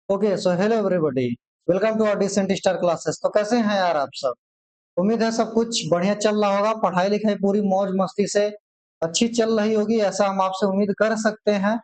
Okay so hello everybody. Welcome to our decent star classes. तो कैसे हैं यार आप सब? उम्मीद है सब कुछ बढ़िया चल रहा होगा, पढ़ाई लिखाई पूरी मौज मस्ती से अच्छी चल रही होगी, ऐसा हम आपसे उम्मीद कर सकते हैं।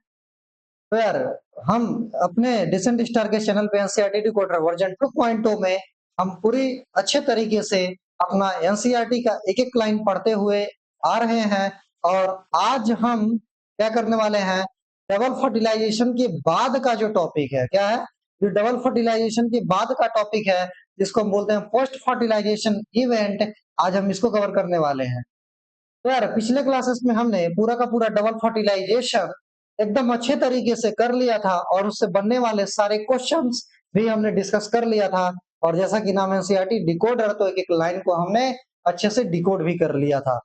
तो यार हम अपने डिसेंट स्टार के चैनल पे एनसीईआरटी डिकोडर वर्जन 2.0 में हम पूरी अच्छे तरीके से अपना एनसीईआरटी का एक एक लाइन पढ़ते हुए आ रहे हैं। और आज हम क्या करने वाले हैं, डबल फर्टिलाइजेशन के बाद का जो टॉपिक है क्या है, जो डबल फर्टिलाइजेशन के बाद का टॉपिक है जिसको हम बोलते हैं पोस्ट फर्टिलाइजेशन इवेंट, आज हम इसको कवर करने वाले हैं। तो यार पिछले क्लासेस में हमने पूरा का पूरा डबल फर्टिलाइजेशन एकदम अच्छे तरीके से कर लिया था और उससे बनने वाले सारे क्वेश्चंस भी हमने डिस्कस कर लिया था। और जैसा कि नाम है एनसीईआरटी डिकोडर, तो एक एक लाइन को हमने अच्छे से डिकोड भी कर लिया था।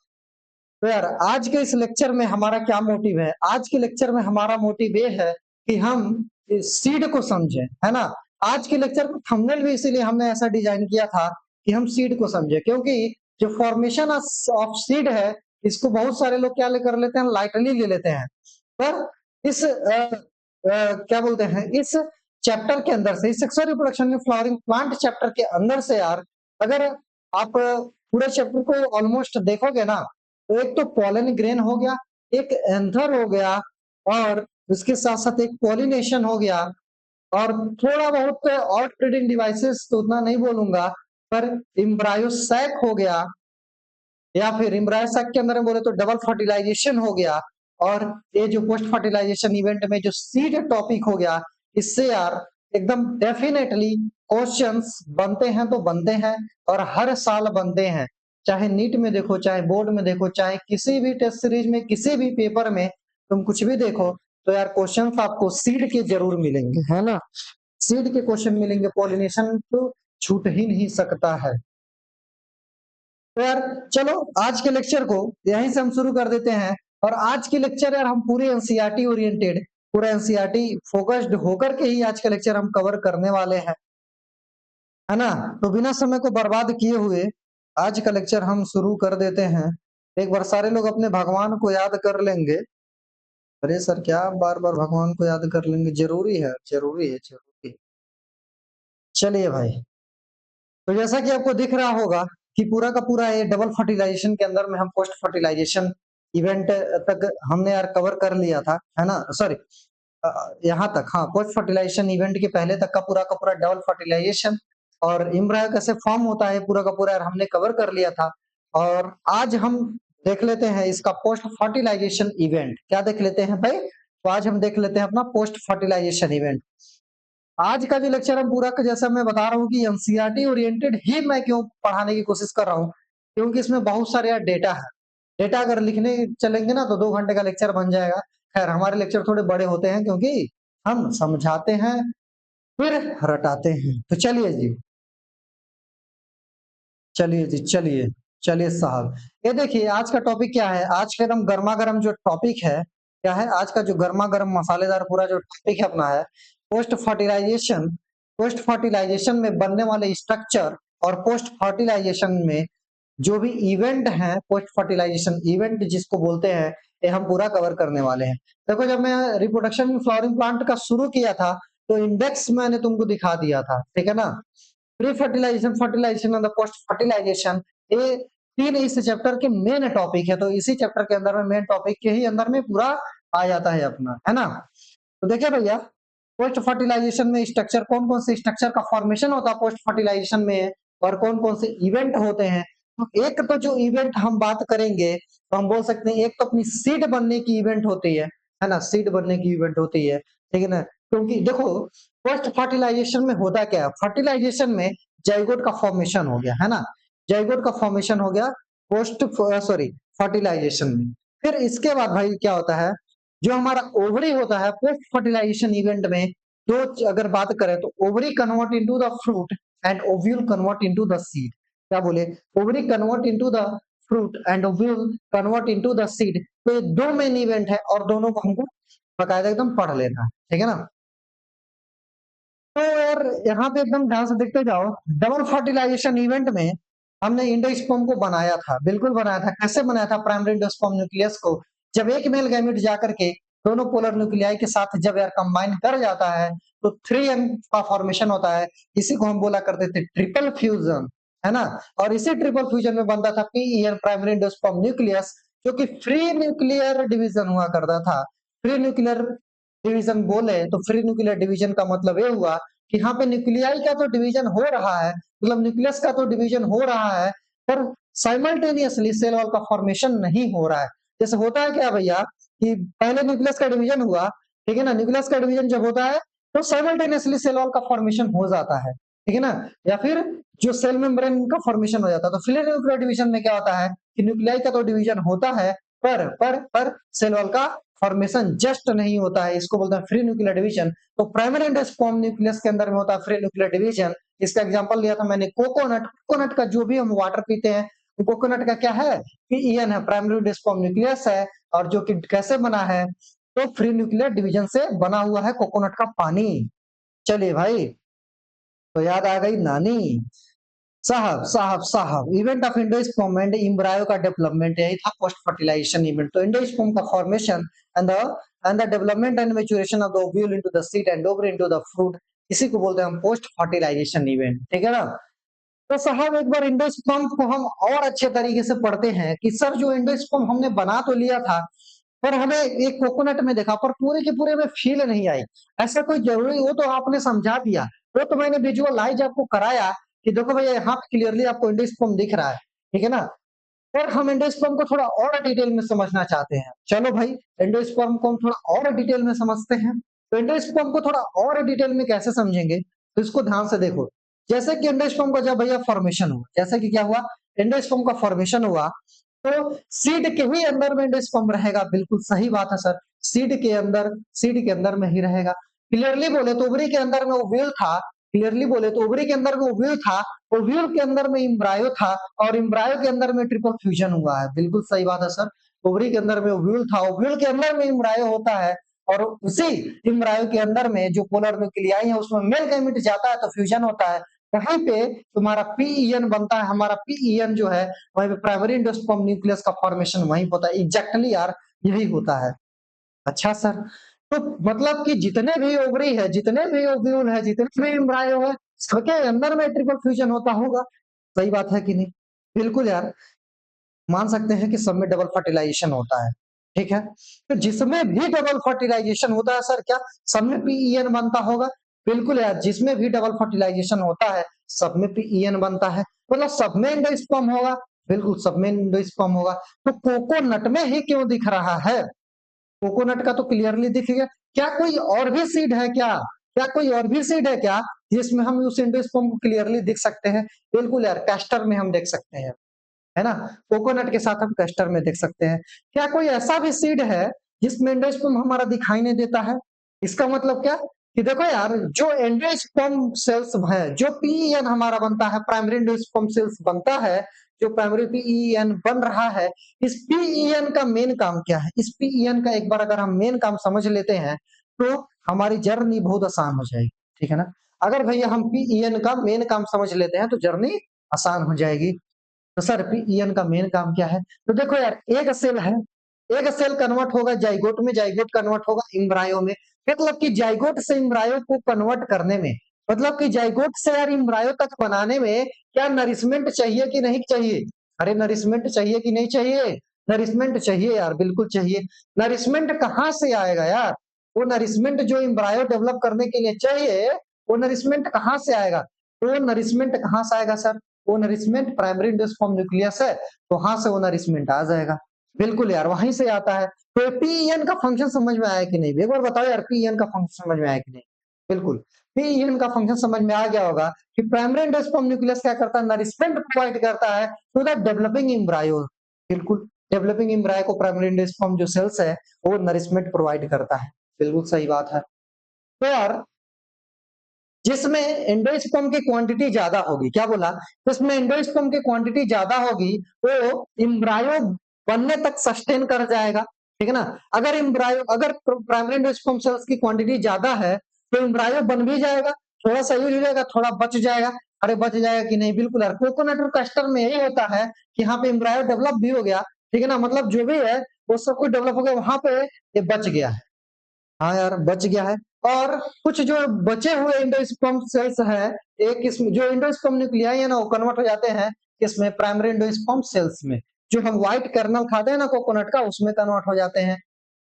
तो यार आज के इस लेक्चर में हमारा क्या मोटिव है? आज के लेक्चर में हमारा मोटिव ये है कि हम सीड को समझें, है ना। आज के लेक्चर का थंबनेल भी इसीलिए हमने ऐसा डिजाइन किया था कि हम सीड को समझें, क्योंकि जो फॉर्मेशन ऑफ सीड है इसको बहुत सारे लोग क्या कर लेते हैं, लाइटली ले लेते हैं। पर इस क्या बोलते हैं, इस चैप्टर के अंदर से, sexual reproduction in flowering plant chapter के अंदर से यार, अगर आप पूरे चैप्टर को ऑलमोस्ट देखोगे ना, तो एक तो पॉलन ग्रेन हो गया, एक एंथर हो गया, और उसके साथ साथ एक पॉलिनेशन हो गया, और थोड़ा बहुत और ब्रीडिंग डिवाइसेस तो उतना नहीं बोलूंगा, पर एम्ब्रायो सैक हो गया, या फिर एम्ब्रायो सैक के अंदर में बोले तो डबल फर्टिलाइजेशन हो गया, और ये जो पोस्ट फर्टिलाइजेशन इवेंट में जो सीड टॉपिक हो गया, इससे यार एकदम डेफिनेटली क्वेश्चंस बनते हैं तो बनते हैं, और हर साल बनते हैं। चाहे नीट में देखो, चाहे बोर्ड में देखो, चाहे किसी भी टेस्ट सीरीज में, किसी भी पेपर में तुम कुछ भी देखो, तो यार क्वेश्चंस आपको सीड के जरूर मिलेंगे, है ना। सीड के क्वेश्चन मिलेंगे, पॉलिनेशन तो छूट ही नहीं सकता है। तो यार चलो आज के लेक्चर को यहीं से हम शुरू कर देते हैं। और आज के लेक्चर यार हम पूरे एनसीईआरटी ओरिएंटेड, पूरा एनसीईआरटी फोकस्ड होकर के ही आज का लेक्चर हम कवर करने वाले हैं, है ना। तो बिना समय को बर्बाद किए हुए आज का लेक्चर हम शुरू कर देते हैं। एक बार सारे लोग अपने भगवान को याद कर लेंगे। अरे सर क्या बार बार भगवान को याद कर लेंगे, जरूरी है जरूरी है जरूरी है। चलिए भाई, तो जैसा कि आपको दिख रहा होगा कि पूरा का पूरा ये डबल फर्टिलाइजेशन के अंदर में हम पोस्ट फर्टिलाइजेशन इवेंट तक हमने यार कवर कर लिया था, है ना। सॉरी, यहाँ तक, हाँ, पोस्ट फर्टिलाइजेशन इवेंट के पहले तक का पूरा डबल फर्टिलाइजेशन और एम्ब्रायो कैसे फॉर्म होता है पूरा का पूरा यार हमने कवर कर लिया था। और आज हम देख लेते हैं इसका पोस्ट फर्टिलाइजेशन इवेंट। क्या देख लेते हैं भाई? तो आज हम देख लेते हैं अपना पोस्ट फर्टिलाइजेशन इवेंट। आज का जो लेक्चर हम पूरा का, जैसा मैं बता रहा हूँ कि एनसीईआरटी ओरिएंटेड ही मैं क्यों पढ़ाने की कोशिश कर रहा हूँ, क्योंकि इसमें बहुत सारे यार डेटा है। डेटा अगर लिखने चलेंगे ना तो 2 घंटे का लेक्चर बन जाएगा। खैर हमारे लेक्चर थोड़े बड़े होते हैं क्योंकि हम समझाते हैं फिर रटाते हैं। तो चलिए जी, चलिए जी, चलिए चलिए साहब, ये देखिए आज का टॉपिक क्या है। आज का एकदम गर्मा गर्म जो टॉपिक है क्या है, आज का जो गर्मा गर्म मसालेदार पूरा जो टॉपिक है अपना है पोस्ट फर्टिलाइजेशन। पोस्ट फर्टिलाइजेशन में बनने वाले स्ट्रक्चर और पोस्ट फर्टिलाइजेशन में जो भी इवेंट है, पोस्ट फर्टिलाइजेशन इवेंट जिसको बोलते हैं, ये हम पूरा कवर करने वाले हैं। देखो जब मैं रिप्रोडक्शन फ्लावरिंग प्लांट का शुरू किया था तो इंडेक्स मैंने तुमको दिखा दिया था, ठीक है ना। प्री फर्टिलाइजेशन, फर्टिलाइजेशन और पोस्ट फर्टिलाइजेशन, ये तीन इस चैप्टर के मेन टॉपिक है। तो इसी चैप्टर के अंदर में मेन टॉपिक के ही अंदर में पूरा आ जाता है अपना, है ना। तो देखिए भैया, पोस्ट फर्टिलाइजेशन में स्ट्रक्चर, कौन कौन से स्ट्रक्चर का फॉर्मेशन होता है पोस्ट फर्टिलाइजेशन में, और कौन कौन से इवेंट होते हैं। तो एक तो जो इवेंट हम बात करेंगे तो हम बोल सकते हैं एक तो अपनी सीड बनने की इवेंट होती है ना, सीड बनने की इवेंट होती है, ठीक है ना। क्योंकि देखो पोस्ट फर्टिलाइजेशन में होता क्या है, फर्टिलाइजेशन में जाइगोट का फॉर्मेशन हो गया, है ना। जाइगोट का फॉर्मेशन हो गया पोस्ट, सॉरी, फर्टिलाइजेशन में। फिर इसके बाद भाई क्या होता है, जो हमारा ओवरी होता है पोस्ट फर्टिलाइजेशन इवेंट में, तो अगर बात करें तो ovary convert into the fruit and ovule convert into the seed. क्या बोले, ovary convert into the fruit and ovule convert into the seed. तो ये दो मेन इवेंट है और दोनों को हमको बकायदा एकदम पढ़ लेना है, ठीक है ना। तो यार यहाँ पे एकदम ध्यान से देखते जाओ, डबल फर्टिलाइजेशन इवेंट में हमने इंडोस्पर्म को बनाया था, बिल्कुल बनाया था। कैसे बनाया था प्राइमरी इंडोस्पर्म न्यूक्लियस को, जब एक मेल गैमेट जाकर के दोनों पोलर न्यूक्लियाई के साथ जब यार कंबाइन कर जाता है तो 3n का फॉर्मेशन होता है। इसी को हम बोला करते थे ट्रिपल फ्यूजन, है ना? और इसी ट्रिपल फ्यूजन में बनता था पीईएन प्राइमरी एंडोस्पर्म न्यूक्लियस, जो कि फ्री न्यूक्लियर डिवीजन हुआ करता था। फ्री न्यूक्लियर डिवीजन बोले तो फ्री न्यूक्लियर डिवीजन का मतलब ये हुआ कि यहाँ पे न्यूक्लियाई का तो डिवीजन हो रहा है, मतलब न्यूक्लियस का तो डिवीजन हो रहा है, पर साइमल्टेनियसली सेल वॉल का फॉर्मेशन नहीं हो रहा है। जैसे होता है क्या भैया कि पहले न्यूक्लियस का डिवीजन हुआ, ठीक है ना? न्यूक्लियस का डिवीजन जब होता है तो साइमल्टेनियसली सेल वॉल का फॉर्मेशन हो जाता है, ठीक है ना? या फिर जो सेल मेम्ब्रेन का फॉर्मेशन हो जाता है। तो फ्री न्यूक्लियर डिवीजन में क्या होता है कि न्यूक्लियाई का तो डिवीजन होता है, पर सेल वॉल का फॉर्मेशन जस्ट नहीं होता है। इसको बोलते हैं फ्री न्यूक्लियर डिवीजन। तो प्राइमरी एंडोस्पर्म न्यूक्लियस के अंदर में होता है फ्री न्यूक्लियर डिवीजन। इसका एग्जांपल लिया था मैंने कोकोनट। कोकोनट का जो भी हम वाटर पीते हैं, कोकोनट का क्या है? पीईएन है, प्राइमरी एंडोस्पर्म न्यूक्लियस है, और जो कि कैसे बना है? तो फ्री न्यूक्लियर डिवीजन से बना हुआ है कोकोनट का पानी। चलिए भाई, तो याद आ गई नानी। साहब event of endosperm and embryo का डेवलपमेंट यही था, पोस्ट फर्टिलाइजेशन इवेंट। तो एंडोस्पर्म का formation and the development and maturation of the ovule into the seed and ovary into the fruit, इसी को बोलते हैं हम पोस्ट फर्टिलाइजेशन इवेंट, ठीक है ना? तो साहब एक बार एंडोस्पर्म को हम और अच्छे तरीके से पढ़ते हैं कि सर जो एंडोस्पर्म हमने बना तो लिया था, पर हमें एक कोकोनट में देखा, पर पूरे के पूरे में फील नहीं आई। ऐसा कोई जरूरी, वो तो आपने समझा दिया, वो तो मैंने विजुअलाइज आपको कराया कि देखो भैया यहाँ पे क्लियरली आपको एंडोस्पर्म दिख रहा है, ठीक है ना? पर हम एंडोस्पर्म को थोड़ा और डिटेल में समझना चाहते हैं। चलो भाई, एंडोस्पर्म को हम थोड़ा और डिटेल में समझते हैं। तो एंडोस्पर्म को थोड़ा और डिटेल में कैसे समझेंगे, तो इसको ध्यान से देखो। जैसे कि एंडोस्पर्म का जब भैया फॉर्मेशन हुआ, जैसे कि क्या हुआ, एंडोस्पर्म का फॉर्मेशन हुआ, तो सीड के ही अंदर में एंडोस्पर्म रहेगा। बिल्कुल सही बात है सर, सीड के अंदर में ही रहेगा। क्लियरली बोले तो ओवरी के अंदर में ओव्यूल था, क्लियरली बोले तो ओवरी के अंदर में ओव्यूल था, ओव्यूल के अंदर में एम्ब्रायो था, और एम्ब्रायो के अंदर में ट्रिपल फ्यूजन हुआ है। बिल्कुल सही बात है सर, ओवरी के अंदर में ओव्यूल था, ओव्यूल के अंदर में एम्ब्रायो होता है, और उसी एम्ब्रायो के अंदर में जो पोलर न्यूक्लियाई है उसमें मेल गैमेट जाता है तो फ्यूजन होता है। वहीं पे तुम्हारा पीईएन बनता है। हमारा पीईएन जो है वहीं पे प्राइमरी एंडोस्पर्म न्यूक्लियस का फॉर्मेशन वहीं होता है। एग्जैक्टली यार यही होता है। अच्छा सर, तो मतलब कि जितने भी ओवरी है, जितने भी ओव्यूल है, जितने भी एम्ब्रायो है, सबके अंदर में ट्रिपल फ्यूजन होता होगा। सही बात है कि नहीं? बिल्कुल यार, मान सकते हैं कि सब में डबल फर्टिलाइजेशन होता है, ठीक है? तो जिसमें भी डबल फर्टिलाइजेशन होता है सर, क्या सब में पीईएन बनता होगा? बिल्कुल यार, जिसमें भी डबल फर्टिलाइजेशन होता है सब में पीईएन बनता है, मतलब सब में एंडोस्पर्म होगा। बिल्कुल सब में एंडोस्पर्म होगा। तो कोकोनट में ही क्यों दिख रहा है? कोकोनट का तो क्लियरली दिख गया। क्या कोई और भी सीड है क्या? क्या कोई और भी सीड है क्या जिसमें हम उस एंडोस्पर्म को क्लियरली देख सकते हैं? बिल्कुल यार, कैस्टर में हम देख सकते हैं, है ना? कोकोनट के साथ हम कैस्टर में देख सकते हैं। क्या कोई ऐसा भी सीड है जिसमें एंडोस्पर्म हमारा दिखाई नहीं देता है? इसका मतलब क्या कि देखो यार, जो एंडोस्पर्म सेल्स है, जो पीईएन हमारा बनता है, प्राइमरी एंडोस्पर्म सेल्स बनता है, जो प्राइमरी पीईएन बन रहा है, इस पीईएन का मेन काम क्या है? इस पीईएन का एक बार अगर हम मेन काम समझ लेते हैं तो हमारी जर्नी बहुत आसान हो जाएगी, ठीक है ना? अगर भैया हम पीईएन का मेन काम समझ लेते हैं तो जर्नी आसान हो जाएगी। तो सर पीईएन का मेन काम क्या है? तो देखो यार, एक सेल है, एक सेल कन्वर्ट होगा जाइगोट में, जाइगोट कन्वर्ट होगा एम्ब्रायो में। मतलब कि जाइगोट से एम्ब्रायो को कन्वर्ट करने में, मतलब कि जाइगोट से यार एम्ब्रायो तक बनाने में क्या नरिशमेंट चाहिए कि नहीं चाहिए? अरे नरिशमेंट चाहिए कि नहीं चाहिए? नरिशमेंट चाहिए यार, बिल्कुल चाहिए। नरिशमेंट कहाँ से आएगा यार? वो नरिशमेंट जो एम्ब्रायो डेवलप करने के लिए चाहिए, वो नरिशमेंट कहाँ से आएगा? वो नरिशमेंट कहाँ से आएगा सर? वो नरिशमेंट प्राइमरी एंडोस्पर्म न्यूक्लियस है, तो वहां से वो नरिशमेंट आ जाएगा। बिल्कुल यार, वहीं से आता है। तो पीईएन का फंक्शन समझ में आया कि नहीं? एक बार बताओ यार, पीईएन का फंक्शन समझ में आया कि नहीं? बिल्कुल, पीईएन का फंक्शन समझ में आ गया होगा कि प्राइमरी एंडोस्पर्म न्यूक्लियस क्या करता है? नरिशमेंट प्रोवाइड करता है टू द डेवलपिंग एम्ब्रायो। बिल्कुल, डेवलपिंग एम्ब्रायो को प्राइमरी एंडोस्पर्म जो सेल्स है वो नरिशमेंट प्रोवाइड करता है। बिल्कुल सही बात है। तो यार, जिसमें एंडोस्पर्म की क्वांटिटी ज्यादा होगी, क्या बोला? जिसमें एंडोस्पर्म की क्वांटिटी ज्यादा होगी वो एम्ब्रायो बनने तक सस्टेन कर जाएगा, ठीक है ना? अगर प्राइमरी एंडोस्पर्म सेल्स की क्वांटिटी ज्यादा है तो एम्ब्रायो बन भी जाएगा, थोड़ा सा यूज हो जाएगा, थोड़ा बच जाएगा। अरे बच जाएगा कि नहीं? बिल्कुल यार, कोकोनट और कैस्टर में यही होता है कि यहाँ पे एम्ब्रायो डेवलप भी हो गया, ठीक है ना? मतलब जो भी है वो सब कुछ डेवलप हो गया, वहां पे ये बच गया है। हाँ यार, बच गया है। और कुछ जो बचे हुए एंडोस्पर्म सेल्स है, एक किस्म जो एंडोस्पर्म न्यूक्लियाई है ना, वो कन्वर्ट हो जाते हैं किसमें, प्राइमरी एंडोस्पर्म सेल्स में। जो हम व्हाइट कर्नल खाते हैं ना कोकोनट का, उसमें कन्वर्ट हो जाते हैं।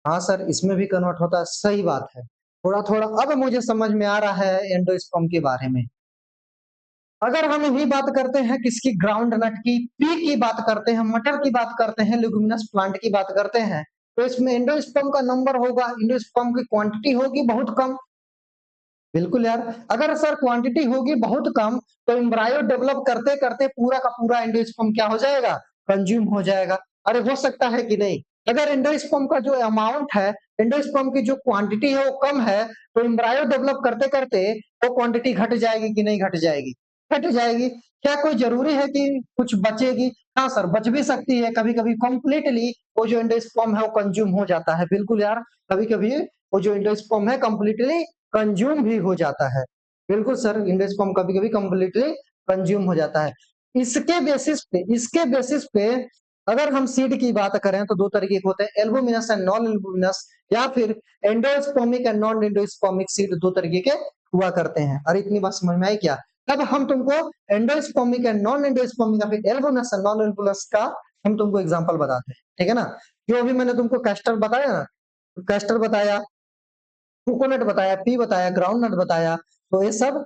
हाँ सर, इसमें भी कन्वर्ट होता है, सही बात है। थोड़ा थोड़ा अब मुझे समझ में आ रहा है एंडोस्पर्म के बारे में। अगर हम यही बात करते हैं किसकी, ग्राउंड नट की, पी की बात करते हैं, मटर की बात करते हैं, लेगुमिनस प्लांट की बात करते हैं, तो इसमें एंडोस्पर्म का नंबर होगा, एंडोस्पर्म की क्वांटिटी होगी बहुत कम। बिल्कुल यार, अगर सर क्वांटिटी होगी बहुत कम, तो एम्ब्रायो डेवलप करते करते पूरा का पूरा एंडोस्पर्म क्या हो जाएगा, कंज्यूम हो जाएगा। अरे हो सकता है कि नहीं? अगर एंडोस्पर्म का जो अमाउंट है, एंडोस्पर्म की जो क्वांटिटी है वो कम है, तो एम्ब्रायो डेवलप करते करते वो क्वांटिटी घट जाएगी कि नहीं घट जाएगी? घट जाएगी। क्या कोई जरूरी है कि कुछ बचेगी? हाँ सर, बच भी सकती है। कभी कभी कंप्लीटली वो जो एंडोस्पर्म है वो कंज्यूम हो जाता है। बिल्कुल यार, कभी कभी वो जो एंडोस्पर्म है कंप्लीटली कंज्यूम भी हो जाता है। बिल्कुल सर, इंडोस्पर्म कभी-कभी कंप्लीटली कंज्यूम हो जाता है। इसके बेसिस पे अगर हम सीड की बात करें तो 2 तरीके के होते हैं, एल्बुमिनस एंड नॉन एल्बुमिनस, या फिर endospermic and non endospermic seed, 2 तरीके के हुआ करते हैं। अरे इतनी बात समझ में आई क्या? अब हम तुमको एंडोस्पर्मिक एंड नॉन एंडोस्पर्मिक या फिर एल्बुमिनस एंड नॉन एल्बुमिनस का हम तुमको एग्जांपल बताते हैं, ठीक है ना? जो अभी मैंने तुमको कैस्टर बताया ना, कैस्टर बताया, कोकोनट बताया, पी बताया, ग्राउंड नट बताया, तो ये सब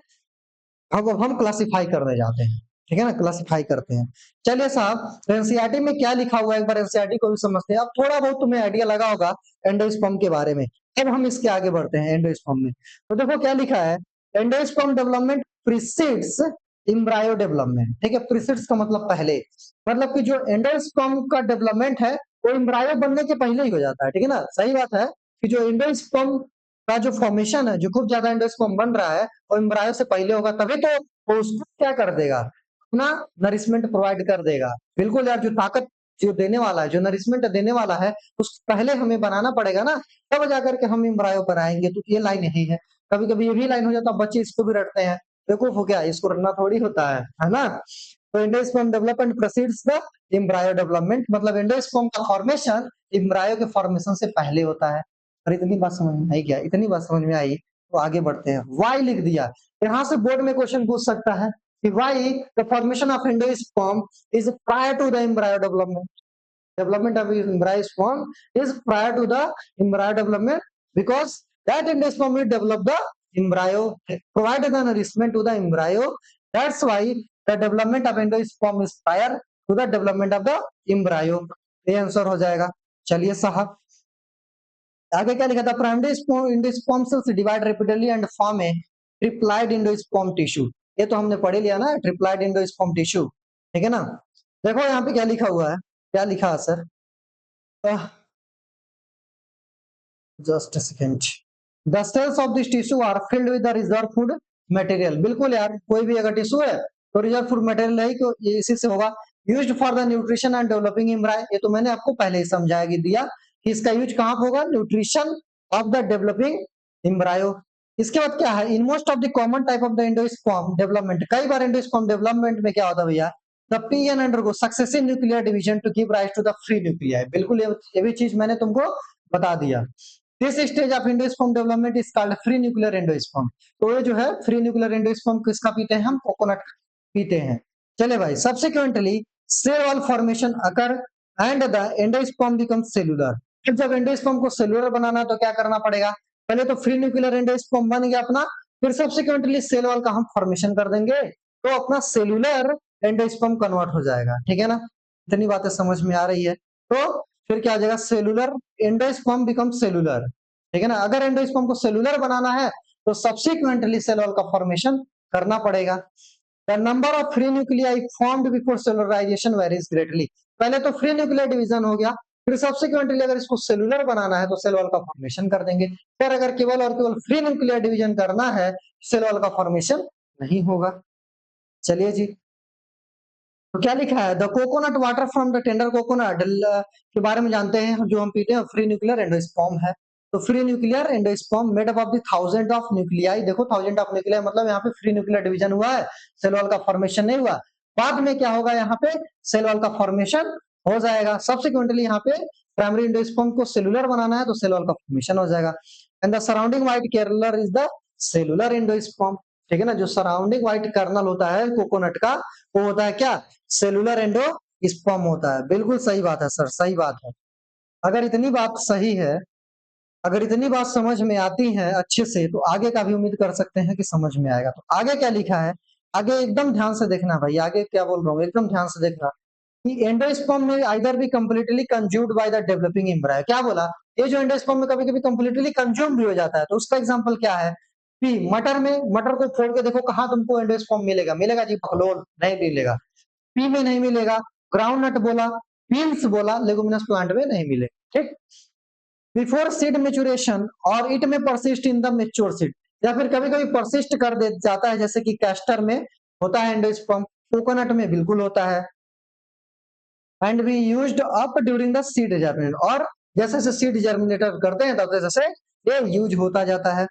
अब हम क्लासिफाई करने जाते हैं, ठीक है ना, क्लासिफाई करते हैं। चलिए साहब, एनसीईआरटी में क्या लिखा हुआ है एक बार एनसीईआरटी को भी समझते हैं। अब थोड़ा बहुत तुम्हें आइडिया लगा होगा एंडोस्पर्म के बारे में। अब हम इसके आगे बढ़ते हैं एंडोस्पर्म में। तो देखो क्या लिखा है, endosperm development precedes embryo development. ठीक है, प्रीसीड्स का मतलब पहले, मतलब कि जो एंडोस्पर्म का डेवलपमेंट है वो एम्ब्रायो बनने के पहले ही हो जाता है, ठीक है ना। सही बात है कि जो एंडोस्पर्म का जो फॉर्मेशन है, जो खूब ज्यादा एंडोस्पर्म बन रहा है, वो एम्ब्रायो से पहले होगा, तभी तो वो उसको क्या कर देगा, अपना नरिशमेंट प्रोवाइड कर देगा। बिल्कुल यार, जो ताकत जो देने वाला है, जो नरिशमेंट देने वाला है, उसको पहले हमें बनाना पड़ेगा ना, तब जाकर के हम एम्ब्रायो पर आएंगे। तो ये लाइन यही है। कभी कभी ये भी लाइन हो जाता है, बच्चे इसको भी रटते हैं, देखो हो गया, इसको रटना थोड़ी होता है ना। तो endosperm development proceeds the embryo development, मतलब एंडोस्पर्म का फॉर्मेशन एम्ब्रायो के फॉर्मेशन से पहले होता है। और इतनी बात समझ में आई क्या? इतनी बात समझ में आई, तो आगे बढ़ते हैं। वाई लिख दिया, यहाँ से बोर्ड में क्वेश्चन पूछ सकता है कि why the formation of endosperm is prior to the embryo development. Development of embryo sperm is prior to the embryo development, because that endosperm will develop the embryo, provide the nourishment to the embryo. That's why the development of endosperm is prior to the development of the embryo. ये answer हो जाएगा। चलिए साहब, आगे क्या लिखा था, primary endosperm cells divide rapidly and form a triploid endosperm tissue. ये तो हमने पढ़ लिया ना, ट्रिप्लाइड एंडोस्पर्म टिश्यू, ठीक है ना। देखो यहाँ पे क्या लिखा हुआ है, क्या लिखा है sir, just a second. The cells of this tissue are filled with the reserve food material. बिल्कुल यार, कोई भी अगर टिश्यू है तो रिजर्व फूड मटेरियल है कि ये इसी से होगा। Used for the nutrition and developing embryo, ये तो मैंने आपको पहले ही समझा दिया कि इसका यूज कहाँ पे होगा, nutrition of the developing embryo. इसके बाद क्या है, in most of the common type of the endosperm development, कई बार एंडोस्पर्म डेवलपमेंट में क्या होता है भैया, the PN undergo successive nuclear division to give rise to the free nuclei. बिल्कुल ये भी चीज मैंने तुमको बता दिया। This stage of endosperm development is called free nuclear endosperm. तो ये जो है फ्री न्यूक्लियर एंडोस्पर्म किसका पीते हैं हम, कोकोनट पीते हैं। चले भाई, subsequently cell wall formation occur and the endosperm become cellular. फिर जब एंडोस्पर्म को सेलुलर बनाना तो क्या करना पड़ेगा, पहले तो फ्री न्यूक्लियर एंडोस्पर्म बन गया अपना, फिर सब्सिक्वेंटली सेल वॉल का हम फॉर्मेशन कर देंगे, तो अपना सेलुलर एंडोस्पर्म कन्वर्ट हो जाएगा, ठीक है ना। इतनी बातें समझ में आ रही है, तो फिर क्या आ जाएगा, सेलुलर एंडोस्पर्म बिकम सेलुलर, ठीक है ना। अगर एंडोस्पर्म को सेलुलर बनाना है तो सब्सिक्वेंटली सेल वॉल का फॉर्मेशन करना पड़ेगा। The number of free nuclei formed before cellularisation varies greatly. पहले तो फ्री न्यूक्लियर डिवीजन हो गया, फिर सब्सिक्वेंटली अगर इसको सेलुलर बनाना है तो सेल वॉल का फॉर्मेशन कर देंगे। फिर अगर केवल और केवल फ्री न्यूक्लियर डिवीजन करना है, सेल वॉल का फॉर्मेशन नहीं होगा। चलिए जी, तो क्या लिखा है, the coconut water from the tender coconut के बारे में जानते हैं, जो हम पीते हैं फ्री न्यूक्लियर एंडोस्पर्म है। तो free nuclear endosperm made up of the thousand of nuclei. देखो थाउजेंड ऑफ न्यूक्लियाई मतलब यहाँ पे फ्री न्यूक्लियर डिवीजन हुआ है, सेल वॉल का फॉर्मेशन नहीं हुआ। बाद में क्या होगा, यहाँ पे सेल वॉल का फॉर्मेशन हो जाएगा। सब्सिक्वेंटली यहाँ पे प्राइमरी एंडोस्पर्म को सेलुलर बनाना है तो सेल वॉल का फॉर्मेशन हो जाएगा। And the surrounding white kernel is the cellular endosperm, ठीक है ना। जो सराउंडिंग व्हाइट कर्नल होता है कोकोनट का, वो होता है क्या, सेलुलर एंडोस्पर्म होता है। बिल्कुल सही बात है सर, सही बात है। अगर इतनी बात सही है, अगर इतनी बात समझ में आती है अच्छे से, तो आगे का भी उम्मीद कर सकते हैं कि समझ में आएगा। तो आगे क्या लिखा है, आगे एकदम ध्यान से देखना भाई, आगे क्या बोल रहा हूँ एकदम ध्यान से देखना कि एंडोस्पर्म में either be completely consumed by the developing embryo. क्या बोला, ये जो एंडोस्पर्म में कभी कभी कंप्लीटली कंज्यूम भी हो जाता है, तो उसका एग्जांपल क्या है, पी मटर में, मटर को फोड़ के देखो कहाँ तुमको एंडोस्पर्म मिलेगा, मिलेगा जी बकलोल, नहीं मिलेगा। पी में नहीं मिलेगा, ग्राउंड नट बोला, बीन्स बोला, लेगुमिनस प्लांट में नहीं मिलेगा, ठीक। बिफोर सीड मेचुरेशन और इट में persist in the mature seed, या फिर कभी कभी परसिस्ट कर दे जाता है, जैसे कि कैस्टर में होता है एंडोस्पर्म, कोकोनट में बिल्कुल होता है। And be used up during the seed germination, और जैसे जैसे सीड जर्मिनेटर करते हैं तब जैसे ये यूज होता जाता है।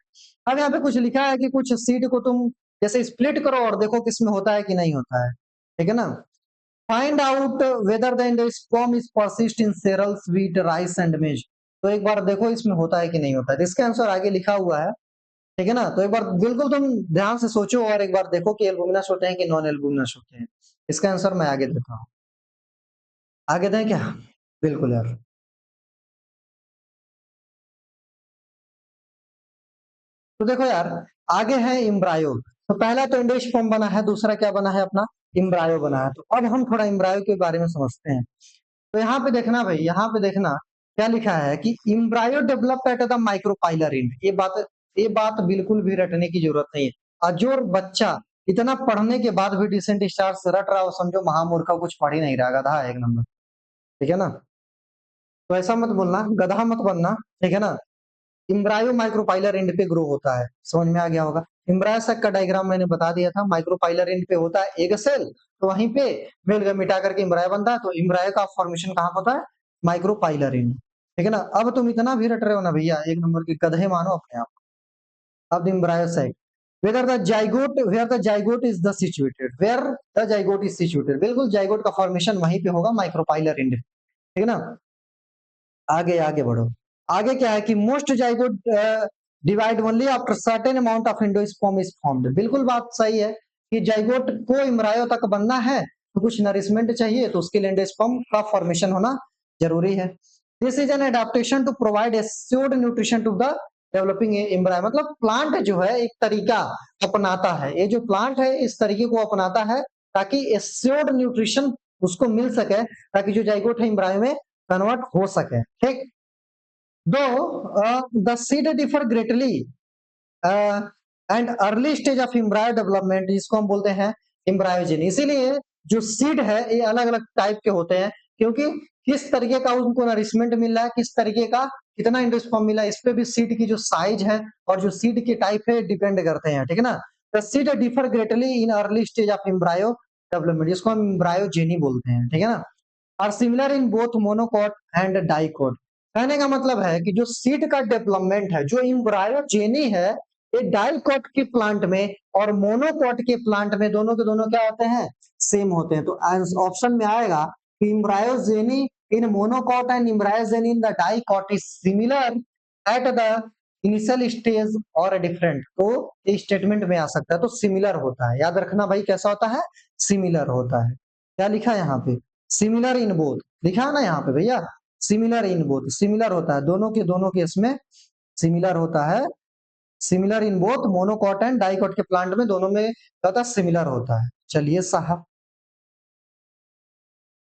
अब यहाँ पे कुछ लिखा है कि कुछ सीड को तुम जैसे स्प्लिट करो और देखो किसमें होता है कि नहीं होता है, ठीक है ना। Find out whether the endosperm is persist in cereals, wheat, rice and maize. तो एक बार देखो इसमें होता है कि नहीं होता है, इसका आंसर आगे लिखा हुआ है, ठीक है ना। तो एक बार बिल्कुल तुम ध्यान से सोचो और एक बार देखो कि एल्बुमिनस होते हैं कि नॉन एल्बुमिनस होते हैं। इसका आंसर मैं आगे देता हूँ, आगे दें क्या, बिल्कुल यार। तो देखो यार, आगे है इम्ब्रायो। तो पहला तो एंडोस्पर्म बना है, दूसरा क्या बना है अपना, इम्ब्रायो बना है। तो अब हम थोड़ा इम्ब्रायो के बारे में समझते हैं। तो यहाँ पे देखना भाई, यहाँ पे देखना क्या लिखा है कि embryo develop at the micropylar and. ये बात बिल्कुल भी रटने की जरूरत नहीं है। और जो बच्चा इतना पढ़ने के बाद भी डिसेंट स्टार से रट रहा हो, समझो महामूर्ख, कुछ पढ़ ही नहीं रहा, गधा है एक नंबर, ठीक है ना। तो ऐसा मत बोलना, गधा मत बनना, ठीक है ना। इम्ब्रायो माइक्रोपाइलर एंड पे ग्रो होता है, समझ में आ गया होगा। इम्ब्रायो सेक का डायग्राम मैंने बता दिया था, माइक्रोपाइलर एंड पे होता है एग सेल, तो वहीं पे मेल गमीटा करके इम्ब्रायो बनता है। तो इम्ब्रायो का फॉर्मेशन कहाँ होता है, माइक्रोपाइलर एंड, ठीक है ना। अब तुम इतना भी रट रहे हो ना भैया, एक नंबर के गधे मानो अपने आप। अब embryo sac, whether the zygote, where the zygote is the situated, where the zygote is situated, बिल्कुल जाइगोट का फॉर्मेशन वहीं पे होगा, माइक्रोपाइलर एंड, ठीक है ना। आगे आगे बढ़ो, आगे क्या है कि most zygote divide only after certain amount of endosperm is formed. बिल्कुल बात सही है कि जाइगोट को इम्ब्रायो तक बनना है तो कुछ नरिशमेंट चाहिए, तो उसके लिए एंडोस्पर्म का फॉर्मेशन होना जरूरी है। This is an adaptation to provide assured nutrition to the developing embryo. मतलब प्लांट जो है एक तरीका अपनाता है, ये जो प्लांट है इस तरीके को अपनाता है ताकि एस्योर्ड न्यूट्रिशन उसको मिल सके, ताकि जो जाइगोट है इम्ब्रायो में कन्वर्ट हो सके, ठीक। दो the seed differ greatly and early stage of embryo development, जिसको हम बोलते हैं इम्ब्रायोजेनी। इसीलिए जो सीड है ये अलग अलग टाइप के होते हैं, क्योंकि किस तरीके का उनको नरिशमेंट मिल रहा है, किस तरीके का कितना एंडोस्पर्म मिला है, इस पे भी सीड की जो साइज है और जो सीड के टाइप है डिपेंड करते हैं, ठीक है ना। The seed differ greatly in early stage of embryo development, जिसको हम इम्ब्रायोजेनी बोलते हैं, ठीक है ना। Are similar in both monocot and dicot. कहने का मतलब है कि जो सीड का डेवलपमेंट है, जो इम्ब्रायोजेनी है, ये डाइकॉट के प्लांट में और मोनोकॉट के प्लांट में दोनों के दोनों क्या होते हैं, सेम होते हैं। तो ऑप्शन में आएगा कि embryogeny in monocot and embryogeny in the dicot is similar at the initial stage और डिफरेंट। तो ये स्टेटमेंट में आ सकता है, तो सिमिलर होता है, याद रखना भाई कैसा होता है, सिमिलर होता है। क्या लिखा है यहाँ पे, सिमिलर इन बोथ लिखा है ना यहाँ पे भैया, सिमिलर इन बोथ, सिमिलर होता है दोनों के इसमें सिमिलर होता है। Similar in both monocot and dicot के प्लांट में दोनों में क्या होता है, सिमिलर होता है। चलिए साहब,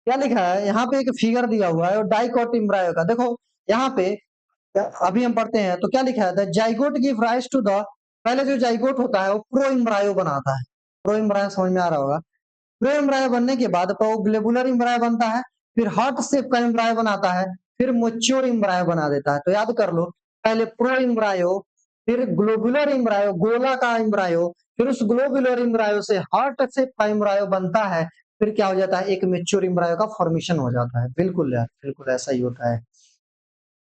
क्या लिखा है यहाँ पे, एक फिगर दिया हुआ है और डाइकॉट इम्ब्रायो का, देखो यहाँ पे अभी हम पढ़ते हैं तो क्या लिखा है, the zygote give rise to the, पहले जो जाइगोट होता है वो प्रो इम्ब्रायो बनाता है। प्रो इम्ब्रायो समझ में आ रहा होगा। प्रो इम्ब्रायो बनने के बाद ग्लोबुलर इम्ब्रायो बनता है, फिर हार्ट शेप का इम्ब्रायो बनाता है, फिर मैच्योर इम्ब्रायो बना देता है। तो याद कर लो, पहले प्रो इम्ब्रायो, फिर ग्लोबुलर इम्ब्रायो, गोला का इम्ब्रायो, फिर उस ग्लोबुलर इम्ब्रायो से हार्ट शेप का इम्ब्रायो बनता है, फिर क्या हो जाता है, एक मैच्योर इम्ब्रायो का फॉर्मेशन हो जाता है। बिल्कुल यार, बिल्कुल ऐसा ही होता है।